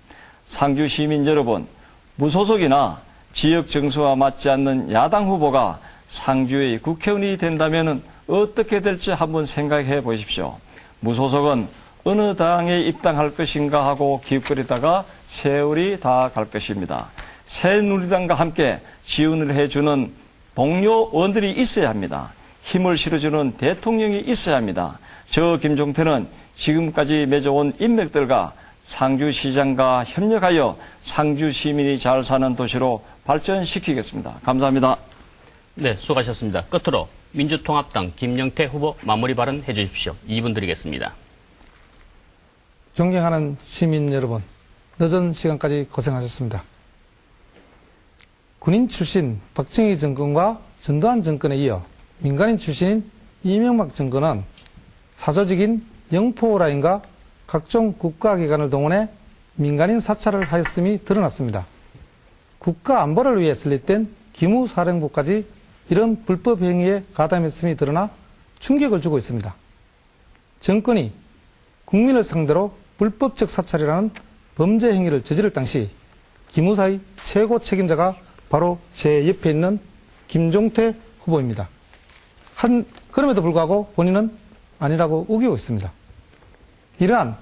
상주 시민 여러분, 무소속이나 지역 정서와 맞지 않는 야당 후보가 상주의 국회의원이 된다면 어떻게 될지 한번 생각해 보십시오. 무소속은 어느 당에 입당할 것인가 하고 기웃거리다가 세월이 다 갈 것입니다. 새누리당과 함께 지원을 해주는 동료 의원들이 있어야 합니다. 힘을 실어주는 대통령이 있어야 합니다. 저 김종태는 지금까지 맺어온 인맥들과 상주시장과 협력하여 상주 시민이 잘 사는 도시로 발전시키겠습니다. 감사합니다. 네, 수고하셨습니다. 끝으로 민주통합당 김영태 후보 마무리 발언 해주십시오. 2분 드리겠습니다. 존경하는 시민 여러분, 늦은 시간까지 고생하셨습니다. 군인 출신 박정희 정권과 전두환 정권에 이어 민간인 출신인 이명박 정권은 사조직인 영포라인과 각종 국가기관을 동원해 민간인 사찰을 하였음이 드러났습니다. 국가 안보를 위해 설립된 기무사령부까지 이런 불법 행위에 가담했음이 드러나 충격을 주고 있습니다. 정권이 국민을 상대로 불법적 사찰이라는 범죄 행위를 저지를 당시 기무사의 최고 책임자가 바로 제 옆에 있는 김종태 후보입니다. 그럼에도 불구하고 본인은 아니라고 우기고 있습니다. 이러한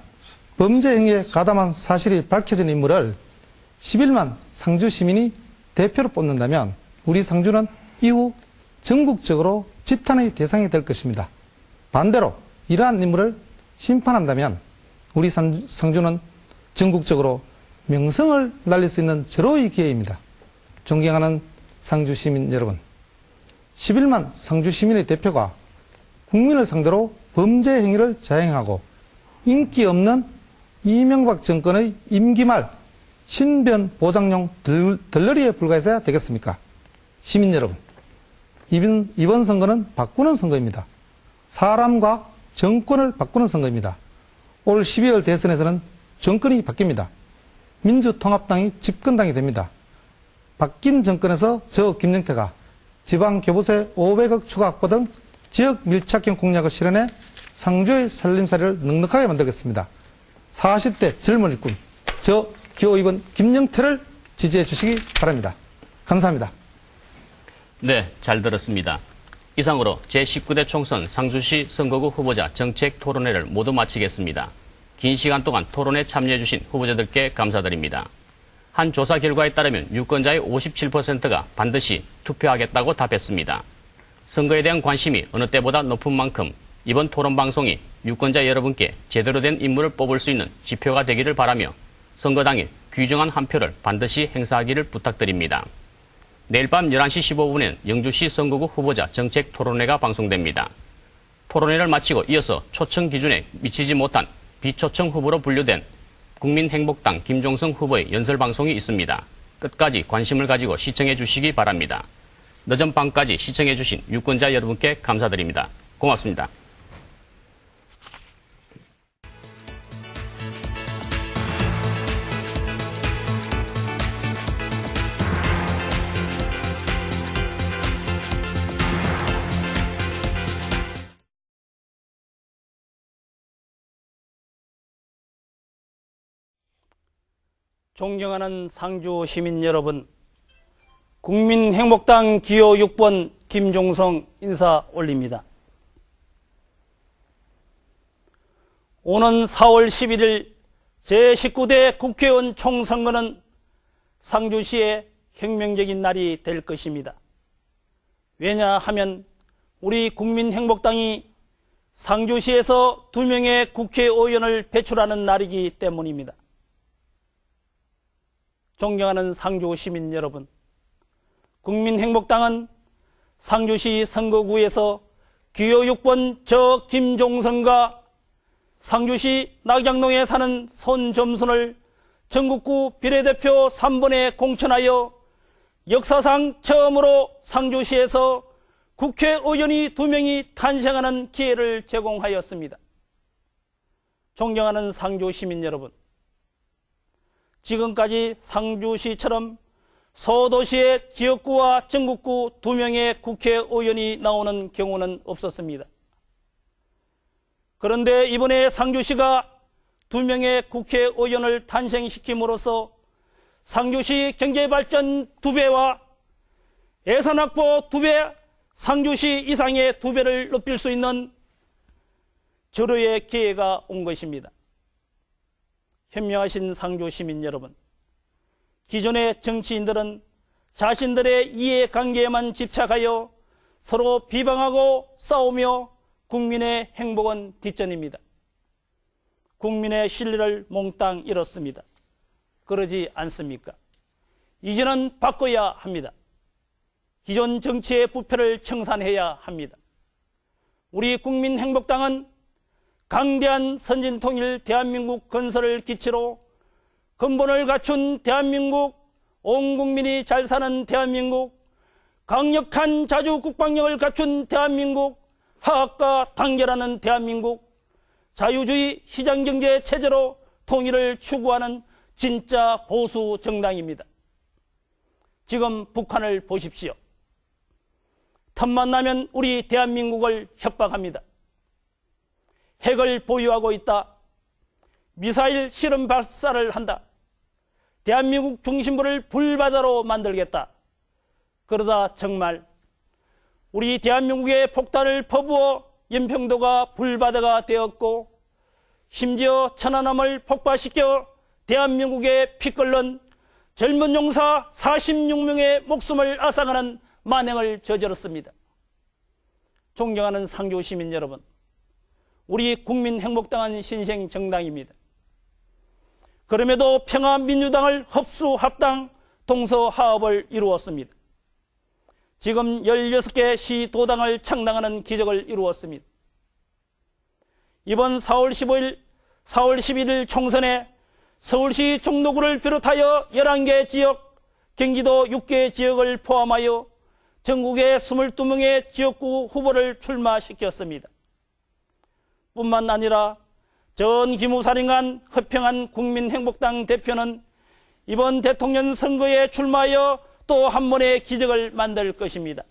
범죄 행위에 가담한 사실이 밝혀진 인물을 11만 상주 시민이 대표로 뽑는다면 우리 상주는 이후 전국적으로 집탄의 대상이 될 것입니다. 반대로 이러한 인물을 심판한다면 우리 상주는 전국적으로 명성을 날릴 수 있는 절호의 기회입니다. 존경하는 상주 시민 여러분, 11만 상주 시민의 대표가 국민을 상대로 범죄 행위를 자행하고 인기 없는 이명박 정권의 임기 말 신변 보장용 덜러리에 불과해서야 되겠습니까? 시민 여러분, 이번 선거는 바꾸는 선거입니다. 사람과 정권을 바꾸는 선거입니다. 올 12월 대선에서는 정권이 바뀝니다. 민주통합당이 집권당이 됩니다. 바뀐 정권에서 저 김영태가 지방교부세 500억 추가 확보 등 지역 밀착형 공약을 실현해 상주의 살림살이를 넉넉하게 만들겠습니다. 40대 젊은 일꾼, 저 기호 2번 김영태를 지지해 주시기 바랍니다. 감사합니다. 네, 잘 들었습니다. 이상으로 제19대 총선 상주시 선거구 후보자 정책 토론회를 모두 마치겠습니다. 긴 시간 동안 토론에 참여해주신 후보자들께 감사드립니다. 한 조사 결과에 따르면 유권자의 57%가 반드시 투표하겠다고 답했습니다. 선거에 대한 관심이 어느 때보다 높은 만큼 이번 토론 방송이 유권자 여러분께 제대로 된 인물을 뽑을 수 있는 지표가 되기를 바라며 선거 당일 귀중한 한 표를 반드시 행사하기를 부탁드립니다. 내일 밤 11시 15분엔 영주시 선거구 후보자 정책 토론회가 방송됩니다. 토론회를 마치고 이어서 초청 기준에 미치지 못한 비초청 후보로 분류된 국민행복당 김종성 후보의 연설 방송이 있습니다. 끝까지 관심을 가지고 시청해 주시기 바랍니다. 늦은 밤까지 시청해 주신 유권자 여러분께 감사드립니다. 고맙습니다. 존경하는 상주 시민 여러분, 국민행복당 기호 6번 김종성 인사 올립니다. 오는 4월 11일 제19대 국회의원 총선거는 상주시의 혁명적인 날이 될 것입니다. 왜냐하면 우리 국민행복당이 상주시에서 2명의 국회의원을 배출하는 날이기 때문입니다. 존경하는 상주 시민 여러분, 국민행복당은 상주시 선거구에서 기호 6번 저 김종선과 상주시 낙양동에 사는 손점순을 전국구 비례대표 3번에 공천하여 역사상 처음으로 상주시에서 국회의원이 2명이 탄생하는 기회를 제공하였습니다. 존경하는 상주 시민 여러분, 지금까지 상주시처럼 소도시의 지역구와 전국구 2명의 국회의원이 나오는 경우는 없었습니다. 그런데 이번에 상주시가 2명의 국회의원을 탄생시킴으로써 상주시 경제발전 2배와 예산 확보 2배, 상주시 이상의 2배를 높일 수 있는 절호의 기회가 온 것입니다. 현명하신 상주 시민 여러분, 기존의 정치인들은 자신들의 이해관계에만 집착하여 서로 비방하고 싸우며 국민의 행복은 뒷전입니다. 국민의 신뢰를 몽땅 잃었습니다. 그러지 않습니까? 이제는 바꿔야 합니다. 기존 정치의 부패를 청산해야 합니다. 우리 국민행복당은 강대한 선진통일 대한민국 건설을 기치로 근본을 갖춘 대한민국, 온 국민이 잘 사는 대한민국, 강력한 자주 국방력을 갖춘 대한민국, 화합과 단결하는 대한민국, 자유주의 시장경제 체제로 통일을 추구하는 진짜 보수 정당입니다. 지금 북한을 보십시오. 틈만 나면 우리 대한민국을 협박합니다. 핵을 보유하고 있다. 미사일 실험 발사를 한다. 대한민국 중심부를 불바다로 만들겠다. 그러다 정말 우리 대한민국의 폭탄을 퍼부어 연평도가 불바다가 되었고, 심지어 천안함을 폭파시켜 대한민국에 피 끓는 젊은 용사 46명의 목숨을 앗아가는 만행을 저질렀습니다. 존경하는 상주 시민 여러분, 우리 국민행복당은 신생 정당입니다. 그럼에도 평화민주당을 흡수합당 동서화합을 이루었습니다. 지금 16개 시도당을 창당하는 기적을 이루었습니다. 이번 4월 15일, 4월 11일 총선에 서울시 종로구를 비롯하여 11개 지역, 경기도 6개 지역을 포함하여 전국의 22명의 지역구 후보를 출마시켰습니다. 뿐만 아니라 전 기무사령관 허평한 국민행복당 대표는 이번 대통령 선거에 출마하여 또 한 번의 기적을 만들 것입니다.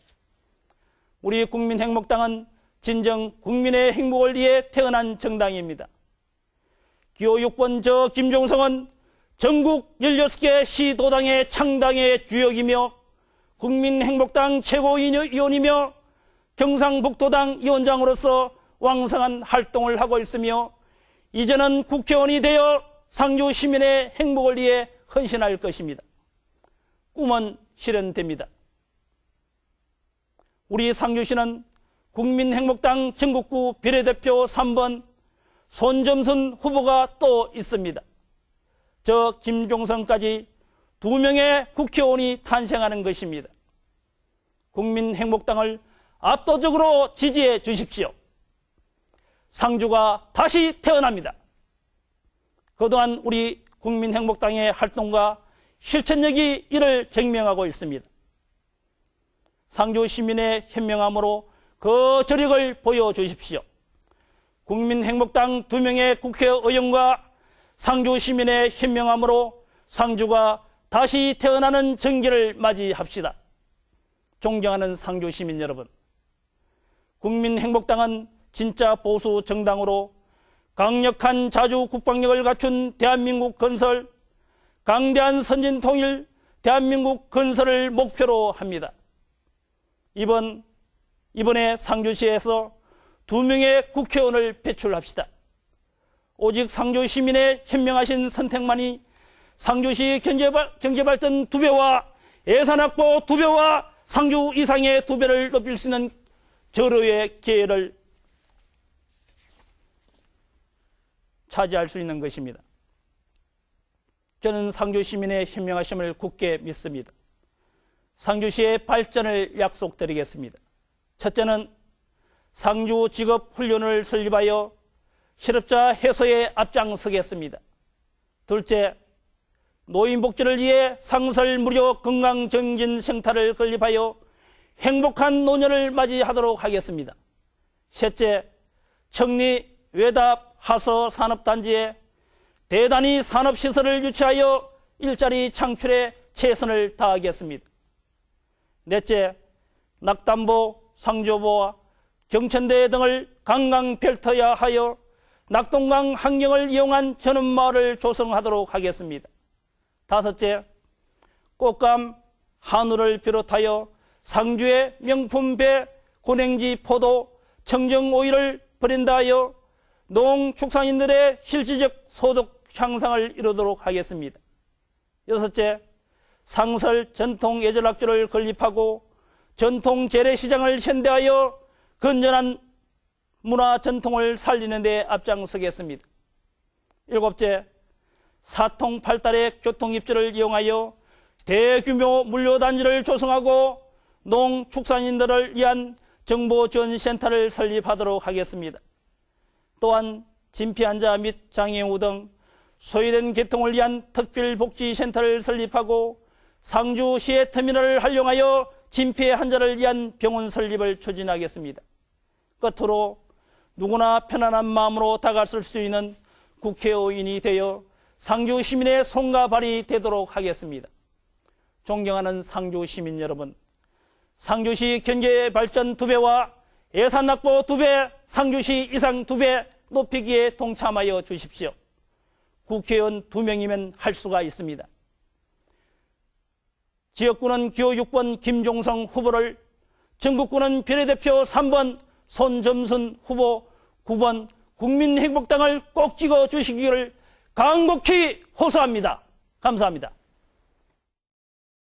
우리 국민행복당은 진정 국민의 행복을 위해 태어난 정당입니다. 기호 6번 저 김종성은 전국 16개 시도당의 창당의 주역이며 국민행복당 최고위원이며 경상북도당 위원장으로서 왕성한 활동을 하고 있으며 이제는 국회의원이 되어 상주 시민의 행복을 위해 헌신할 것입니다. 꿈은 실현됩니다. 우리 상주시는 국민행복당 전국구 비례대표 3번 손점순 후보가 또 있습니다. 저 김종성까지 2명의 국회의원이 탄생하는 것입니다. 국민행복당을 압도적으로 지지해 주십시오. 상주가 다시 태어납니다. 그동안 우리 국민행복당의 활동과 실천력이 이를 증명하고 있습니다. 상주 시민의 현명함으로 그 저력을 보여주십시오. 국민행복당 2명의 국회의원과 상주 시민의 현명함으로 상주가 다시 태어나는 정기를 맞이합시다. 존경하는 상주 시민 여러분, 국민행복당은 진짜 보수 정당으로 강력한 자주 국방력을 갖춘 대한민국 건설, 강대한 선진 통일 대한민국 건설을 목표로 합니다. 이번에 상주시에서 2명의 국회의원을 배출합시다. 오직 상주 시민의 현명하신 선택만이 상주시 경제발전 2배와 예산 확보 2배와 상주 이상의 2배를 높일 수 있는 절호의 기회를 차지할 수 있는 것입니다. 저는 상주 시민의 현명하심을 굳게 믿습니다. 상주시의 발전을 약속드리겠습니다. 첫째는 상주 직업 훈련을 설립하여 실업자 해소에 앞장서겠습니다. 둘째, 노인 복지를 위해 상설 무료 건강정진센터를 건립하여 행복한 노년을 맞이하도록 하겠습니다. 셋째, 청리 외답 하서 산업단지에 대단히 산업시설을 유치하여 일자리 창출에 최선을 다하겠습니다. 넷째, 낙담보, 상조보와 경천대 등을 강강 펼쳐야 낙동강 환경을 이용한 전원마을을 조성하도록 하겠습니다. 다섯째, 꽃감, 한우를 비롯하여 상주의 명품 배, 고냉지, 포도, 청정오이를 브랜드하여 농축산인들의 실질적 소득 향상을 이루도록 하겠습니다. 여섯째, 상설 전통 예절학교를 건립하고 전통 재래시장을 현대하여 건전한 문화 전통을 살리는 데 앞장서겠습니다. 일곱째, 사통팔달의 교통입지를 이용하여 대규모 물류단지를 조성하고 농축산인들을 위한 정보지원센터를 설립하도록 하겠습니다. 또한 진피환자 및 장애우 등 소외된 계통을 위한 특별복지센터를 설립하고 상주시의 터미널을 활용하여 진피 환자를 위한 병원 설립을 추진하겠습니다. 끝으로 누구나 편안한 마음으로 다가설 수 있는 국회의원이 되어 상주 시민의 손과 발이 되도록 하겠습니다. 존경하는 상주 시민 여러분, 상주시 경제발전 2배와 예산 확보 2배, 상주시 이상 2배 높이기에 동참하여 주십시오. 국회의원 2명이면 할 수가 있습니다. 지역구는 기호 6번 김종성 후보를, 전국구는 비례대표 3번 손점순 후보, 9번 국민행복당을 꼭 찍어 주시기를 간곡히 호소합니다. 감사합니다.